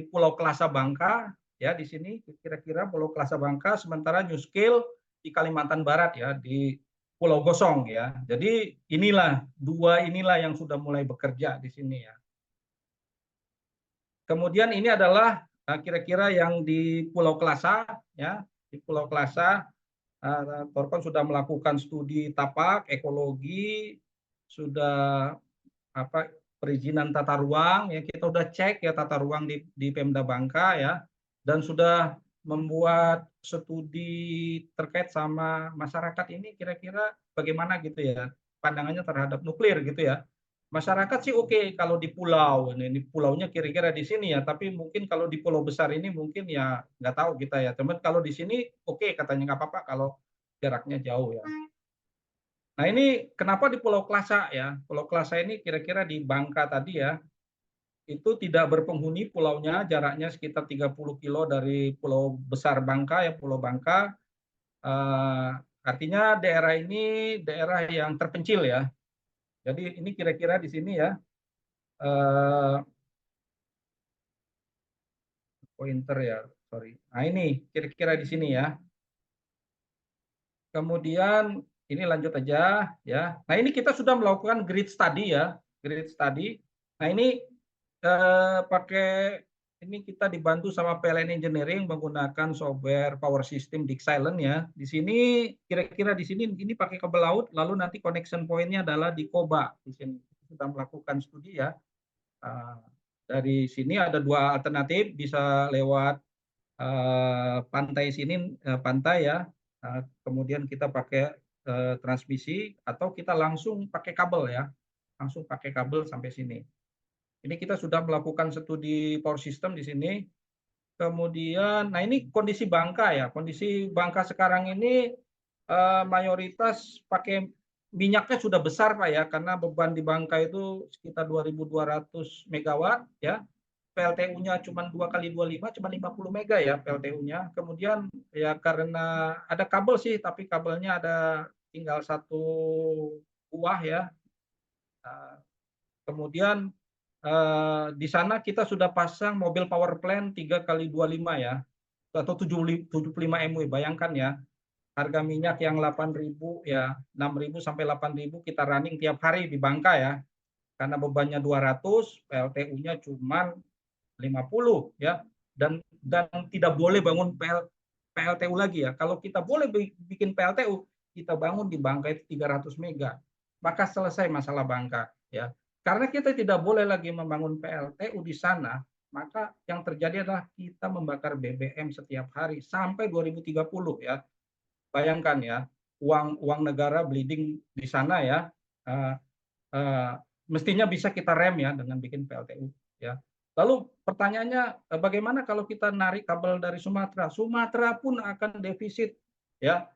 Pulau Kelasa Bangka ya, di sini kira-kira Pulau Kelasa Bangka, sementara NuScale di Kalimantan Barat ya, di Pulau Gosong ya. Jadi inilah 2 inilah yang sudah mulai bekerja di sini ya. Kemudian ini adalah kira-kira yang di Pulau Kelasa ya, di Pulau Kelasa Torkon sudah melakukan studi tapak, ekologi, sudah perizinan tata ruang ya, kita udah cek ya tata ruang di Pemda Bangka ya, dan sudah membuat studi terkait sama masyarakat ini kira-kira bagaimana gitu ya pandangannya terhadap nuklir gitu ya. Masyarakat sih oke kalau di pulau, ini pulaunya kira-kira di sini ya, tapi mungkin kalau di pulau besar ini mungkin ya nggak tahu kita ya. Teman kalau di sini oke katanya nggak apa-apa kalau jaraknya jauh ya. Nah ini kenapa di Pulau Kelasa ya? Pulau Kelasa ini kira-kira di Bangka tadi ya, itu tidak berpenghuni pulaunya, jaraknya sekitar 30 kilo dari Pulau Besar Bangka ya, Pulau Bangka. Artinya daerah ini daerah yang terpencil ya. Jadi ini kira-kira di sini ya. Pointer ya, sorry. Nah ini kira-kira di sini ya. Kemudian ini lanjut aja ya. Nah ini kita sudah melakukan grid study ya, grid study. Nah ini ini kita dibantu sama PLN Engineering menggunakan software power system Dixilent ya. Di sini kira-kira di sini ini pakai kabel laut, lalu nanti connection point-nya adalah di Koba. Di sini sudah melakukan studi ya. Dari sini ada dua alternatif, bisa lewat pantai sini, pantai ya. Kemudian kita pakai transmisi atau kita langsung pakai kabel ya, langsung pakai kabel sampai sini. Ini kita sudah melakukan studi power system di sini. Kemudian, nah ini kondisi bangka ya. Kondisi bangka sekarang ini mayoritas pakai minyaknya sudah besar Pak ya, karena beban di bangka itu sekitar 2.200 megawatt ya. PLTU-nya cuma 2x25, cuma 50 mega ya PLTU-nya. Kemudian ya karena ada kabel sih, tapi kabelnya ada tinggal satu buah ya. Kemudian di sana kita sudah pasang mobil power plant 3x25 ya, atau 75 MW. Bayangkan ya, harga minyak yang 8.000 ya, 6.000 sampai 8.000 kita running tiap hari di Bangka ya. Karena bebannya 200, PLTU-nya cuma 50 ya, dan tidak boleh bangun PLTU lagi ya. Kalau kita boleh bikin PLTU, kita bangun di Bangka itu 300 mega, maka selesai masalah Bangka ya. Karena kita tidak boleh lagi membangun PLTU di sana, maka yang terjadi adalah kita membakar BBM setiap hari sampai 2030 ya. Bayangkan ya, uang negara bleeding di sana ya, mestinya bisa kita rem ya dengan bikin PLTU ya. Lalu pertanyaannya, bagaimana kalau kita narik kabel dari Sumatera? Sumatera pun akan defisit ya.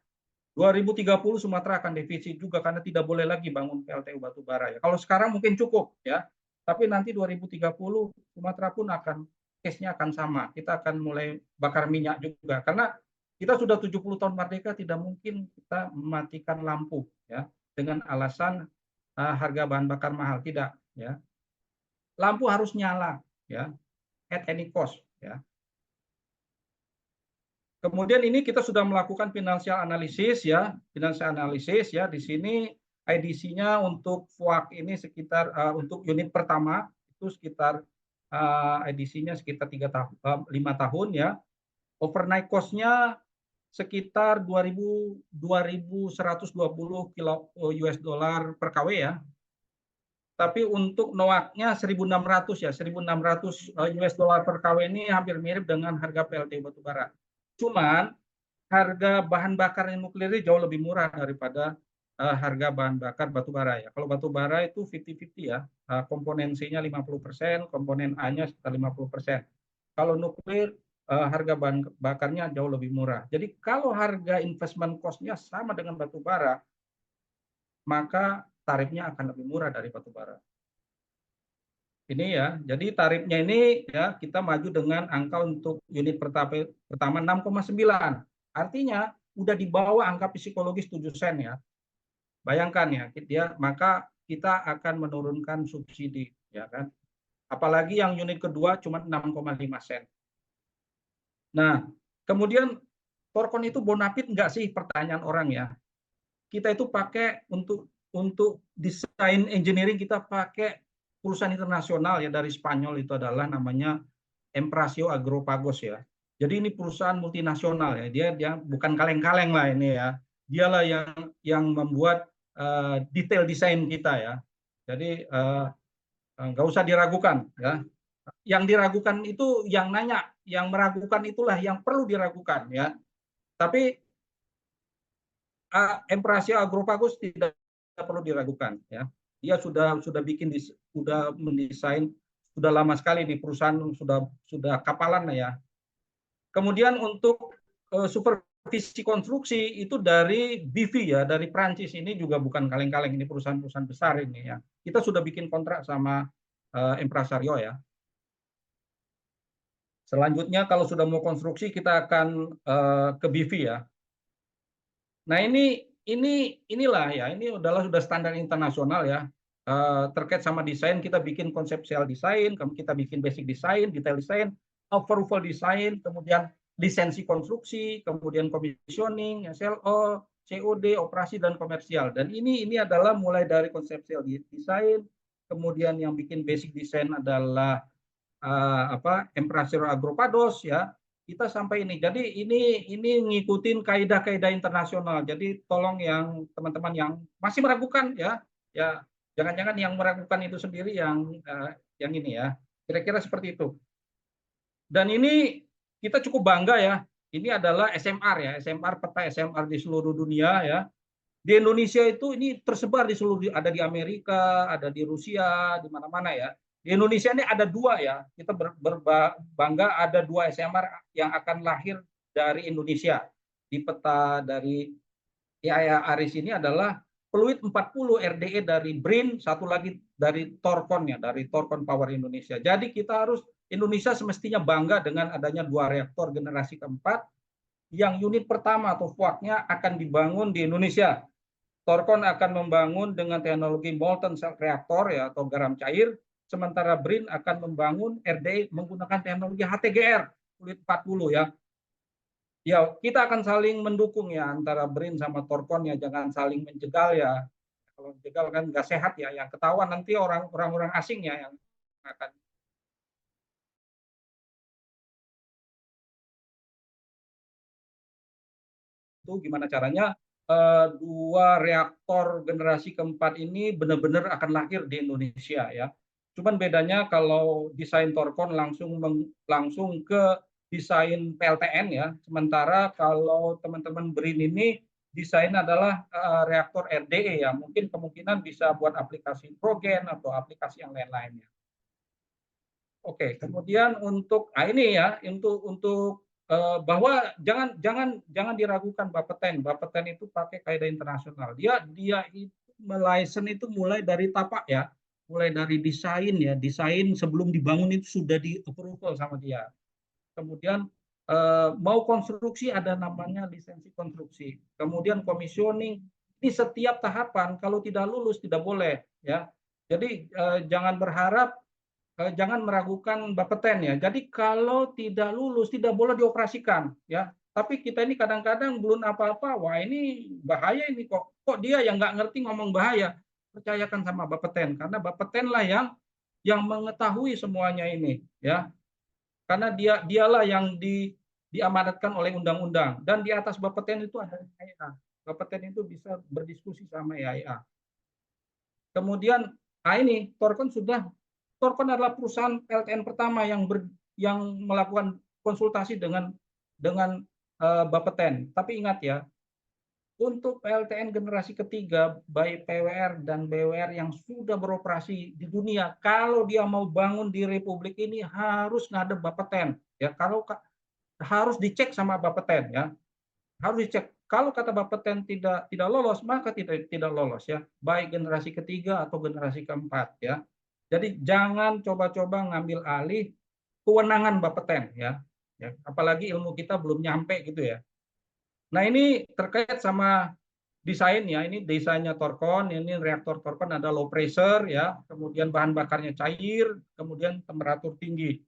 2030 Sumatera akan defisit juga karena tidak boleh lagi bangun PLTU batubara ya. Kalau sekarang mungkin cukup ya, tapi nanti 2030 Sumatera pun akan case-nya akan sama. Kita akan mulai bakar minyak juga karena kita sudah 70 tahun merdeka, tidak mungkin kita mematikan lampu ya dengan alasan harga bahan bakar mahal, tidak ya. Lampu harus nyala ya, at any cost ya. Kemudian ini kita sudah melakukan financial analysis ya, di sini IDC-nya untuk FUAK ini sekitar untuk unit pertama itu sekitar IDC-nya sekitar 5 tahun ya. Overnight cost-nya sekitar 2.120 US dollar per kW ya. Tapi untuk NOAK-nya 1.600 ya, 1.600 US dollar per kW ini hampir mirip dengan harga PLTU batubara. Cuman harga bahan bakar nuklir ini jauh lebih murah daripada harga bahan bakar batubara ya. Kalau batubara itu 50-50 ya, komponen C-nya 50%, komponen A-nya sekitar 50%. Kalau nuklir harga bahan bakarnya jauh lebih murah. Jadi kalau harga investment cost-nya sama dengan batubara, maka tarifnya akan lebih murah dari batubara. Ini ya, jadi tarifnya ini ya kita maju dengan angka untuk unit pertama 6,9. Artinya udah di bawah angka psikologis 7 sen ya. Bayangkan ya, maka kita akan menurunkan subsidi ya kan. Apalagi yang unit kedua cuma 6,5 sen. Nah, kemudian Thorcon itu bonafit enggak sih, pertanyaan orang ya. Kita itu pakai untuk desain engineering, kita pakai perusahaan internasional ya dari Spanyol, itu adalah namanya Emprasio Agropagos ya. Jadi ini perusahaan multinasional ya, dia bukan kaleng-kaleng lah ini ya. Dialah yang membuat detail desain kita ya. Jadi nggak usah diragukan ya. Yang diragukan itu yang nanya, yang meragukan itulah yang perlu diragukan ya. Tapi Emprasio Agropagos tidak perlu diragukan ya. Dia sudah mendesain, sudah lama sekali di perusahaan, sudah kapalan ya. Kemudian untuk supervisi konstruksi itu dari BV ya, dari Prancis, ini juga bukan kaleng-kaleng, ini perusahaan-perusahaan besar ini ya. Kita sudah bikin kontrak sama Empresario ya. Selanjutnya kalau sudah mau konstruksi kita akan ke BV ya. Nah inilah ya, ini sudah standar internasional ya. Terkait sama desain, kita bikin konseptual desain, kita bikin basic desain, detail desain, approval desain, kemudian lisensi konstruksi, kemudian commissioning, SLO, COD, operasi dan komersial. Dan ini adalah mulai dari konseptual desain, kemudian yang bikin basic desain adalah Emprasio Agropagos ya. Kita sampai ini. Jadi ini ngikutin kaidah-kaidah internasional. Jadi tolong yang teman-teman yang masih meragukan ya jangan-jangan yang meragukan itu sendiri yang ini ya. Kira-kira seperti itu. Dan ini kita cukup bangga ya. Ini adalah SMR ya, SMR, peta SMR di seluruh dunia ya. Di Indonesia itu ini tersebar di seluruh, ada di Amerika, ada di Rusia, di mana-mana ya. Di Indonesia ini ada dua ya. Kita berbangga ada dua SMR yang akan lahir dari Indonesia. Di peta dari IAIA ARIS ini adalah Fluid 40 RDE dari BRIN, satu lagi dari Torkon ya, dari Torkon Power Indonesia. Jadi kita harus, Indonesia semestinya bangga dengan adanya dua reaktor generasi keempat yang unit pertama atau FUAK-nya akan dibangun di Indonesia. Torkon akan membangun dengan teknologi molten cell reactor ya, atau garam cair, sementara BRIN akan membangun RDE menggunakan teknologi HTGR Fluid 40 ya. Ya, kita akan saling mendukung ya antara BRIN sama Torkon ya, jangan saling menjegal ya. Kalau menjegal kan nggak sehat ya, yang ketahuan nanti orang-orang asing ya yang akan. Itu gimana caranya dua reaktor generasi keempat ini benar-benar akan lahir di Indonesia ya. Cuman bedanya kalau desain Torkon langsung ke desain PLTN ya, sementara kalau teman-teman BRIN ini desain adalah reaktor RDE ya, mungkin kemungkinan bisa buat aplikasi progen atau aplikasi yang lain-lainnya. Oke, kemudian untuk ini ya, untuk bahwa jangan diragukan Bapeten. Bapeten itu pakai kaidah internasional. Dia itu melicense itu mulai dari tapak ya, mulai dari desain ya, desain sebelum dibangun itu sudah di approval sama dia. Kemudian mau konstruksi ada namanya lisensi konstruksi. Kemudian commissioning, di setiap tahapan kalau tidak lulus tidak boleh ya. Jadi jangan berharap, jangan meragukan Bapeten ya. Jadi kalau tidak lulus tidak boleh dioperasikan ya. Tapi kita ini kadang-kadang belum apa-apa, wah ini bahaya ini kok dia yang nggak ngerti ngomong bahaya. Percayakan sama Bapeten karena Bapeten lah yang mengetahui semuanya ini ya. Karena dialah yang diamanatkan oleh undang-undang, dan di atas Bapeten itu ada IAIA. Bapeten itu bisa berdiskusi sama IAIA. Kemudian ini Torkon adalah perusahaan PLTN pertama yang melakukan konsultasi dengan Bapeten. Tapi ingat ya, untuk PLTN generasi ketiga, baik PWR dan BWR yang sudah beroperasi di dunia, kalau dia mau bangun di Republik ini harus ngadep Bapeten. Ya, kalau harus dicek sama Bapeten ya, harus dicek. Kalau kata Bapeten tidak lolos, maka tidak lolos ya, baik generasi ketiga atau generasi keempat ya. Jadi jangan coba-coba ngambil alih kewenangan Bapeten ya. Apalagi ilmu kita belum nyampe gitu ya. Nah ini terkait sama desain ya, ini desainnya Torkon, ini reaktor Torkon ada low pressure ya, kemudian bahan bakarnya cair, kemudian temperatur tinggi.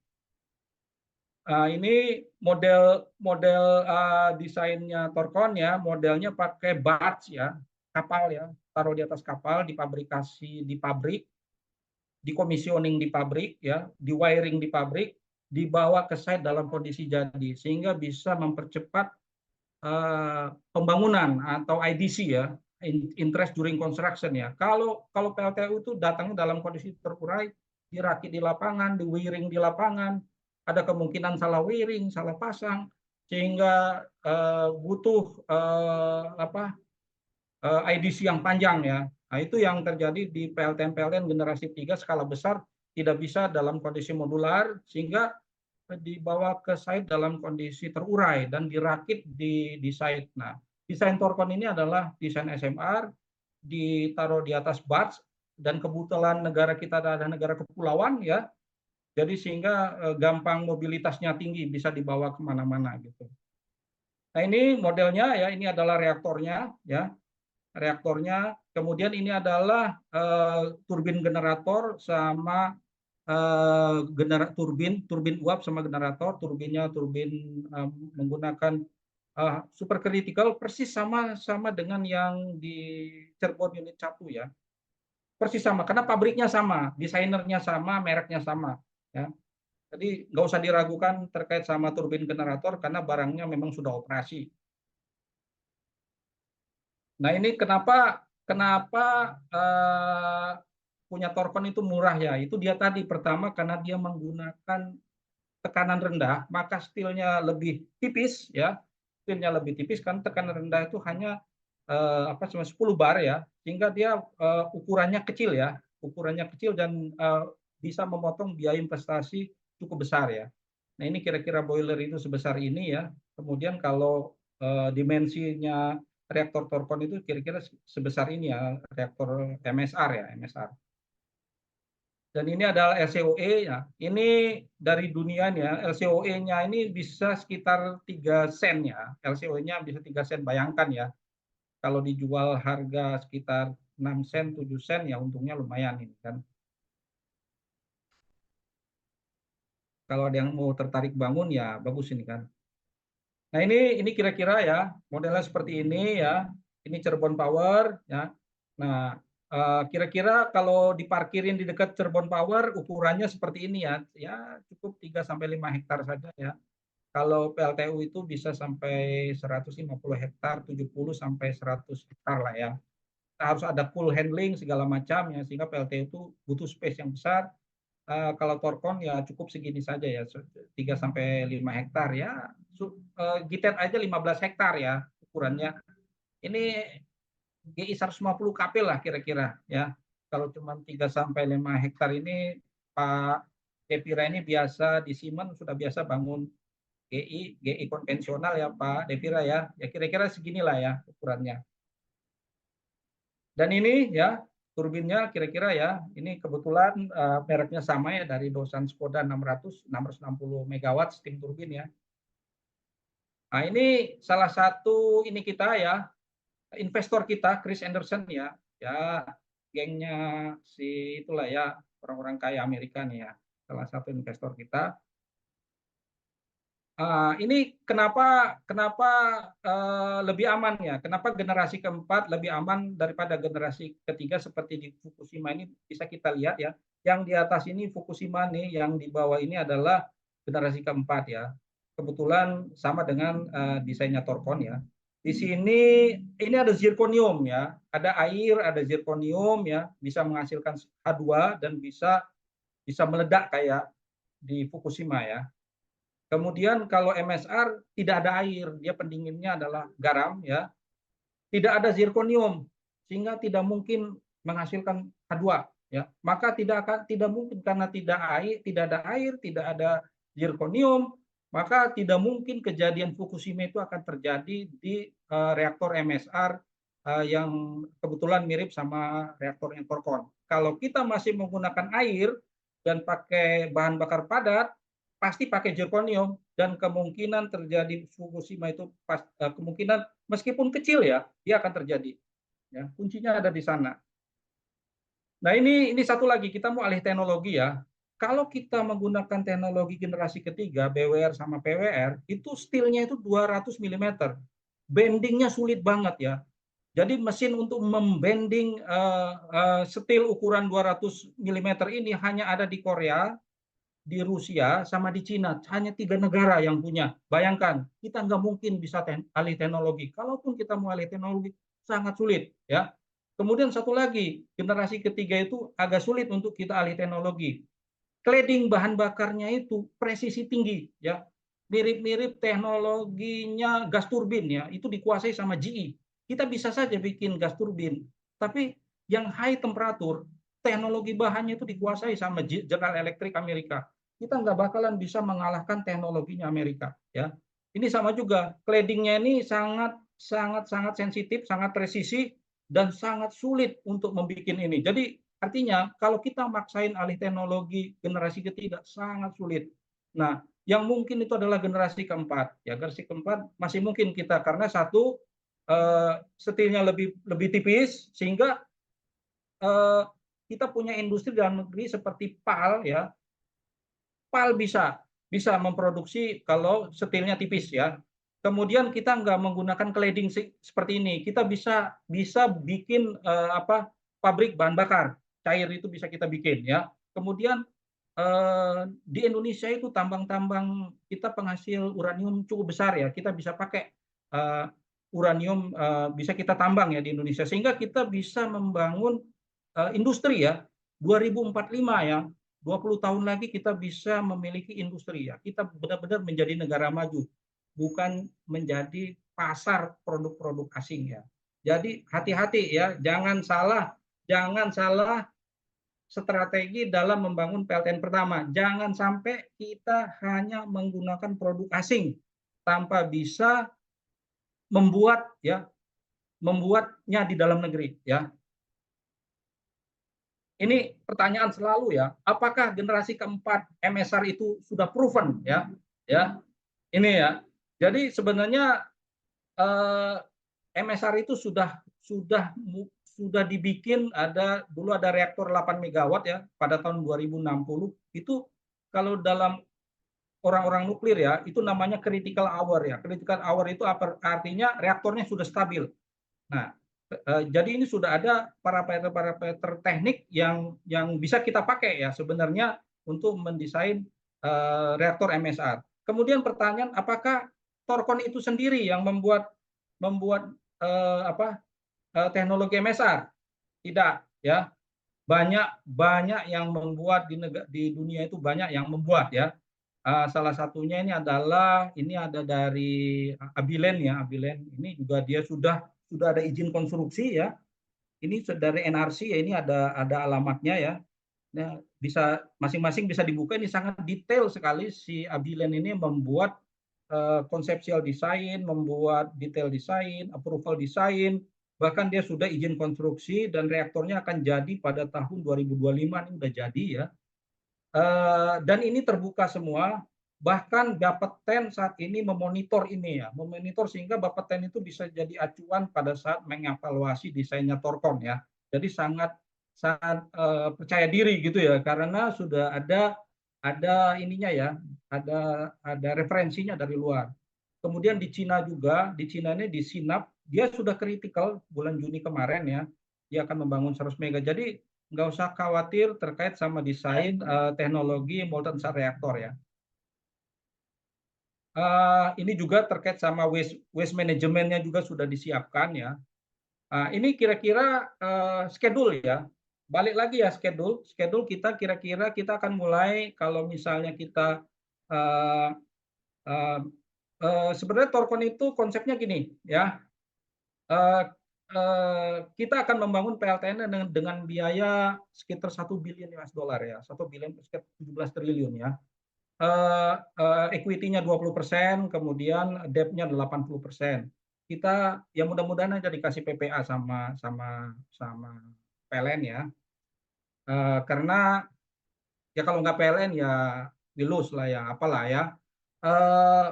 Ini model desainnya Torkon ya, modelnya pakai barge ya, kapal ya, taruh di atas kapal, dipabrikasi di pabrik, dikomisioning di pabrik ya, di wiring di pabrik, dibawa ke site dalam kondisi jadi, sehingga bisa mempercepat pembangunan atau IDC ya, interest during construction ya. Kalau PLTU itu datangnya dalam kondisi terurai, dirakit di lapangan, di wiring di lapangan, ada kemungkinan salah wiring, salah pasang, sehingga butuh IDC yang panjang ya. Nah, itu yang terjadi di PLTN generasi 3 skala besar, tidak bisa dalam kondisi modular, sehingga dibawa ke site dalam kondisi terurai dan dirakit di site. Nah, desain Torkon ini adalah desain SMR, ditaruh di atas barge, dan kebetulan negara kita ada negara kepulauan ya, jadi sehingga gampang mobilitasnya tinggi, bisa dibawa kemana-mana gitu. Nah ini modelnya ya, ini adalah reaktornya ya, reaktornya. Kemudian ini adalah turbin generator sama turbin uap sama generator. Turbinnya menggunakan supercritical, persis sama dengan yang di Cirebon unit 1 ya, persis sama karena pabriknya sama, desainernya sama, mereknya sama ya. Jadi nggak usah diragukan terkait sama turbin generator karena barangnya memang sudah operasi. Nah ini kenapa punya Torkon itu murah ya? Itu dia tadi, pertama karena dia menggunakan tekanan rendah, maka steelnya lebih tipis ya. Steelnya lebih tipis kan tekanan rendah itu hanya cuma 10 bar ya, sehingga dia ukurannya kecil ya, ukurannya kecil dan bisa memotong biaya investasi cukup besar ya. Nah ini kira-kira boiler itu sebesar ini ya. Kemudian kalau dimensinya reaktor Torkon itu kira-kira sebesar ini ya, reaktor MSR ya, MSR. Dan ini adalah LCOE ya. Ini dari dunianya, LCOE-nya ini bisa sekitar 3 sen ya. LCOE-nya bisa 3 sen, bayangkan ya. Kalau dijual harga sekitar 6 sen, 7 sen ya untungnya lumayan ini kan. Kalau ada yang mau tertarik bangun ya bagus ini kan. Nah ini kira-kira ya modelnya seperti ini ya. Ini Cirebon Power ya. Nah kira-kira kalau diparkirin di dekat Cirebon Power ukurannya seperti ini ya. Ya cukup 3-5 hektar saja ya. Kalau PLTU itu bisa sampai 150 hektar, 70 sampai 100 hektar lah ya. Harus ada cool handling segala macam ya, sehingga PLTU itu butuh space yang besar. Kalau Torkon ya cukup segini saja ya, 3-5 hektar ya. Gitet aja 15 hektar ya ukurannya. Ini GI 150 kp lah kira-kira ya. Kalau cuma 3-5 hektar ini Pak Devira ini biasa di Siemens sudah biasa bangun GI konvensional ya Pak Devira ya. Ya kira-kira seginilah ya ukurannya. Dan ini ya turbinnya kira-kira ya, ini kebetulan mereknya sama ya dari Dosan Skoda 660 megawatt steam turbin ya. Nah ini salah satu ini kita ya, investor kita Chris Anderson ya, ya gengnya si itulah ya orang-orang kaya Amerika nih ya, salah satu investor kita. Ini kenapa lebih aman ya? Kenapa generasi keempat lebih aman daripada generasi ketiga seperti di Fukushima ini bisa kita lihat ya. Yang di atas ini Fukushima nih, yang di bawah ini adalah generasi keempat ya. Kebetulan sama dengan desainnya Torkon ya. Di sini ini ada zirconium ya, ada air, ada zirconium ya, bisa menghasilkan H2 dan bisa meledak kayak di Fukushima ya. Kemudian kalau MSR tidak ada air, dia pendinginnya adalah garam ya. Tidak ada zirconium sehingga tidak mungkin menghasilkan H2 ya. Maka tidak mungkin karena tidak ada air, tidak ada zirconium, maka tidak mungkin kejadian Fukushima itu akan terjadi di reaktor MSR yang kebetulan mirip sama reaktor Torkon. Kalau kita masih menggunakan air dan pakai bahan bakar padat, pasti pakai zirconium dan kemungkinan terjadi Fukushima itu kemungkinan meskipun kecil ya dia akan terjadi ya, kuncinya ada di sana. Nah ini satu lagi, kita mau alih teknologi ya. Kalau kita menggunakan teknologi generasi ketiga BWR sama PWR itu steelnya itu 200 mm, bendingnya sulit banget ya. Jadi mesin untuk membending steel ukuran 200 mm ini hanya ada di Korea, di Rusia sama di Cina, hanya 3 negara yang punya. Bayangkan, kita nggak mungkin bisa alih teknologi. Kalaupun kita mau alih teknologi, sangat sulit ya. Kemudian satu lagi, generasi ketiga itu agak sulit untuk kita alih teknologi. Cladding bahan bakarnya itu presisi tinggi ya. Mirip-mirip teknologinya gas turbin ya, itu dikuasai sama GE. Kita bisa saja bikin gas turbin, tapi yang high temperatur, teknologi bahannya itu dikuasai sama General Electric Amerika. Kita nggak bakalan bisa mengalahkan teknologinya Amerika ya. Ini sama juga, claddingnya ini sangat sensitif, sangat presisi dan sangat sulit untuk membuat ini. Jadi artinya kalau kita maksain alih teknologi generasi ketiga sangat sulit. Nah, yang mungkin itu adalah generasi keempat. Ya, generasi keempat masih mungkin kita karena satu steelnya lebih tipis sehingga kita punya industri dalam negeri seperti PAL ya. PAL bisa memproduksi kalau steelnya tipis ya. Kemudian kita nggak menggunakan cladding seperti ini. Kita bisa bikin pabrik bahan bakar cair itu bisa kita bikin ya. Kemudian di Indonesia itu tambang-tambang kita penghasil uranium cukup besar ya. Kita bisa pakai uranium bisa kita tambang ya di Indonesia sehingga kita bisa membangun industri ya. 2045 ya, 20 tahun lagi kita bisa memiliki industri ya. Kita benar-benar menjadi negara maju, bukan menjadi pasar produk-produk asing ya. Jadi hati-hati ya, jangan salah strategi dalam membangun PLTN pertama. Jangan sampai kita hanya menggunakan produk asing tanpa bisa membuatnya di dalam negeri ya. Ini pertanyaan selalu ya, apakah generasi keempat MSR itu sudah proven ya? Ya, ini ya. Jadi sebenarnya MSR itu sudah dibikin, dulu ada reaktor 8 megawatt ya pada tahun 2060. Itu kalau dalam orang-orang nuklir ya, itu namanya critical hour ya. Critical hour itu artinya reaktornya sudah stabil. Nah, jadi ini sudah ada parameter teknik yang bisa kita pakai ya sebenarnya untuk mendesain reaktor MSR. Kemudian pertanyaan, apakah Thorcon itu sendiri yang membuat teknologi MSR? Tidak ya. Banyak yang membuat di dunia itu, banyak yang membuat ya. Salah satunya ini ada dari Abilene ya. Abilene ini juga dia sudah ada izin konstruksi ya. Ini dari NRC ya, ini ada alamatnya ya. Nah, bisa masing-masing bisa dibuka, ini sangat detail sekali si Abilene ini membuat konseptual desain, membuat detail desain, approval desain, bahkan dia sudah izin konstruksi dan reaktornya akan jadi pada tahun 2025 ini udah jadi ya. Dan ini terbuka semua, bahkan Bapeten saat ini memonitor ini ya, sehingga Bapeten itu bisa jadi acuan pada saat mengevaluasi desainnya Thorcon ya. Jadi sangat percaya diri gitu ya, karena sudah ada ininya ya, ada referensinya dari luar. Kemudian di Cina juga, di Cina ini di Sinap, dia sudah kritikal bulan Juni kemarin ya, dia akan membangun 100 mega. Jadi nggak usah khawatir terkait sama desain teknologi molten salt reactor ya. Ini juga terkait sama waste manajemennya juga sudah disiapkan ya. Ini kira-kira schedule ya. Balik lagi ya, schedule kita kira-kira kita akan mulai, kalau misalnya kita sebenarnya Thorcon itu konsepnya gini ya. Kita akan membangun PLTN dengan biaya sekitar 1 billion US dollar ya, 1 billion sekitar 17 triliun ya. Equity-nya 20%, kemudian debt-nya 80%. Kita ya mudah-mudahan aja dikasih PPA sama PLN ya. Karena ya kalau nggak PLN ya we lose lah ya, apalah ya.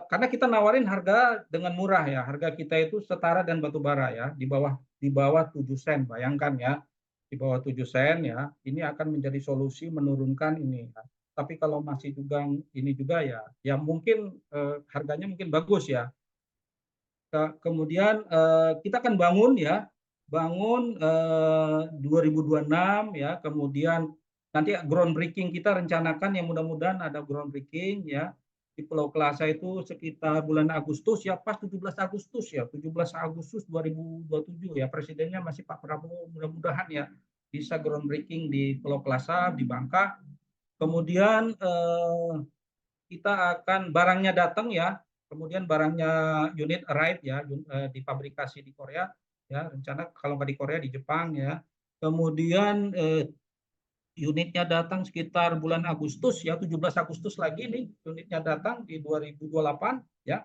Karena kita nawarin harga dengan murah ya, harga kita itu setara dan batu bara ya, di bawah 7 sen, bayangkan ya, di bawah 7 sen ya, ini akan menjadi solusi menurunkan ini ya. Tapi kalau masih juga ini juga ya mungkin harganya mungkin bagus ya. Kemudian kita akan bangun 2026 ya, kemudian nanti groundbreaking kita rencanakan yang mudah-mudahan ada groundbreaking ya di Pulau Kelasa itu sekitar bulan Agustus ya, pas 17 Agustus ya, 17 Agustus 2027 ya, presidennya masih Pak Prabowo, mudah-mudahan ya bisa groundbreaking di Pulau Kelasa di Bangka. Kemudian kita akan barangnya datang ya, kemudian barangnya unit arrive ya, difabrikasi di Korea ya, rencana kalau nggak di Korea di Jepang ya. Kemudian unitnya datang sekitar bulan Agustus ya, 17 Agustus lagi nih unitnya datang di 2028 ya.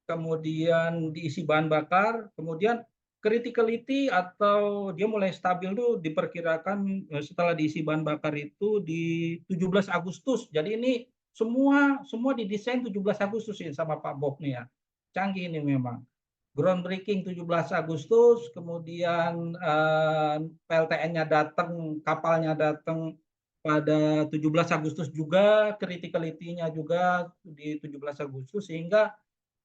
Kemudian diisi bahan bakar, kemudian criticality atau dia mulai stabil tuh diperkirakan setelah diisi bahan bakar itu di 17 Agustus. Jadi ini semua didesain 17 Agustus ini sama Pak Bob nih ya. Canggih ini memang. Groundbreaking 17 Agustus, kemudian PLTN-nya datang, kapalnya datang pada 17 Agustus juga, criticality-nya juga di 17 Agustus, sehingga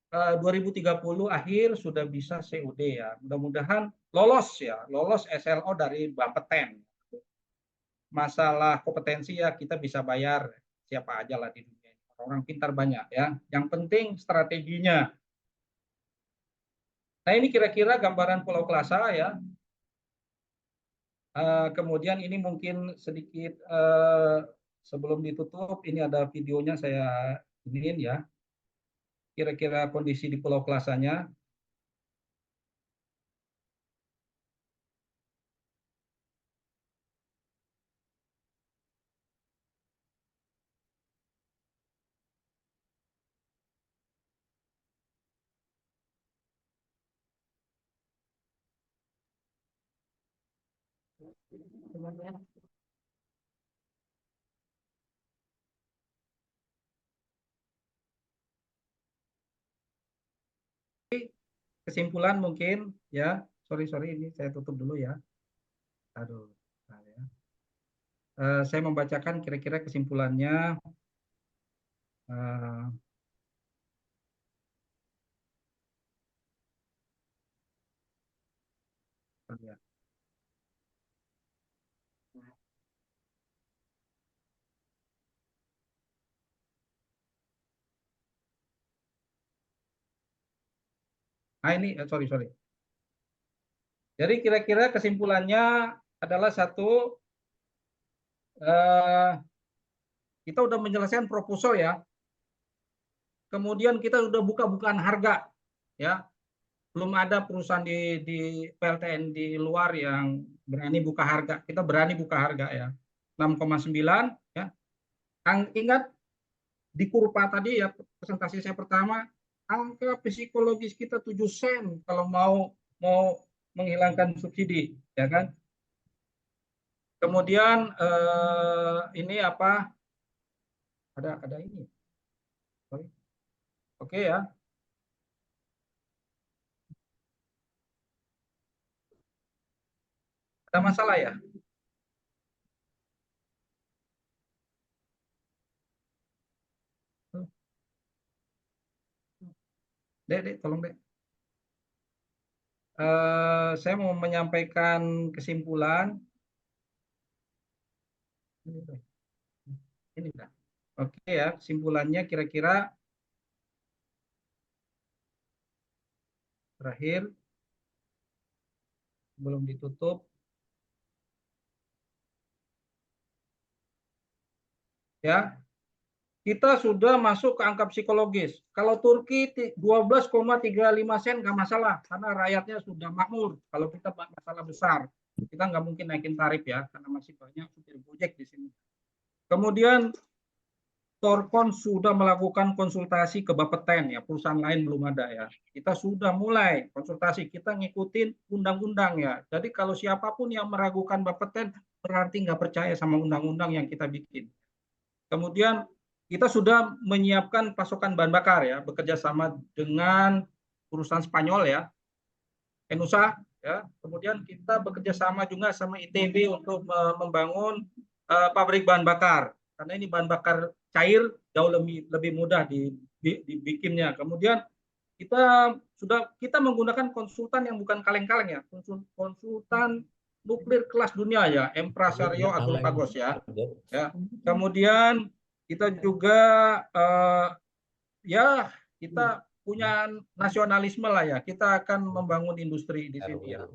2030 akhir sudah bisa COD ya. Mudah-mudahan lolos ya, lolos SLO dari Bapeten. Masalah kompetensi ya kita bisa bayar siapa aja lah di dunia. Orang pintar banyak ya. Yang penting strateginya. Nah ini kira-kira gambaran Pulau Kelasa ya. Kemudian ini mungkin sedikit sebelum ditutup, ini ada videonya saya ingin ya. Kira-kira kondisi di Pulau Kelasanya. Kesimpulan mungkin ya, sorry ini saya tutup dulu ya. Aduh, nah ya. Saya membacakan kira-kira kesimpulannya. Ya. Nah ini, sorry. Jadi kira-kira kesimpulannya adalah satu, kita udah menyelesaikan proposal ya. Kemudian kita udah buka-bukaan harga ya. Belum ada perusahaan di PLTN di luar yang berani buka harga. Kita berani buka harga ya. 6,9 ya. Ingat di kurva tadi ya, presentasi saya pertama, angka psikologis kita 7 sen kalau mau menghilangkan subsidi ya kan. Kemudian ini apa? Ada ini. Oke ya. Ada masalah ya? Dek, tolong Dek. Saya mau menyampaikan kesimpulan. Ini dah. Oke ya, kesimpulannya kira-kira terakhir belum ditutup. Ya, kita sudah masuk ke angka psikologis. Kalau Turki 12,35 sen nggak masalah, karena rakyatnya sudah makmur. Kalau kita masalah besar, kita nggak mungkin naikin tarif ya, karena masih banyak supir Gojek di sini. Kemudian Torkon sudah melakukan konsultasi ke Bapeten ya, perusahaan lain belum ada ya. Kita sudah mulai konsultasi, kita ngikutin undang-undang ya. Jadi kalau siapapun yang meragukan Bapeten berarti nggak percaya sama undang-undang yang kita bikin. Kemudian kita sudah menyiapkan pasokan bahan bakar ya, bekerja sama dengan perusahaan Spanyol ya, Enusa ya. Kemudian kita bekerja sama juga sama ITB untuk membangun pabrik bahan bakar. Karena ini bahan bakar cair jauh lebih mudah dibikinnya. Kemudian kita menggunakan konsultan yang bukan kaleng-kaleng ya, konsultan nuklir kelas dunia ya, Empresario Agulpagos ya. Kemudian kita juga ya kita punya nasionalisme lah ya, kita akan membangun industri di sini ya.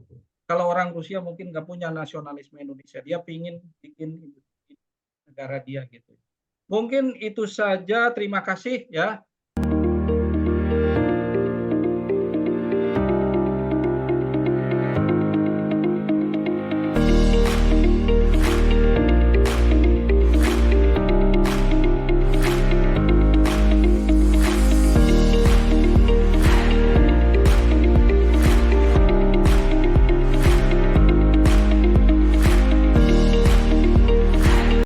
Kalau orang Rusia mungkin nggak punya nasionalisme Indonesia, dia pingin bikin negara dia gitu. Mungkin itu saja, terima kasih ya.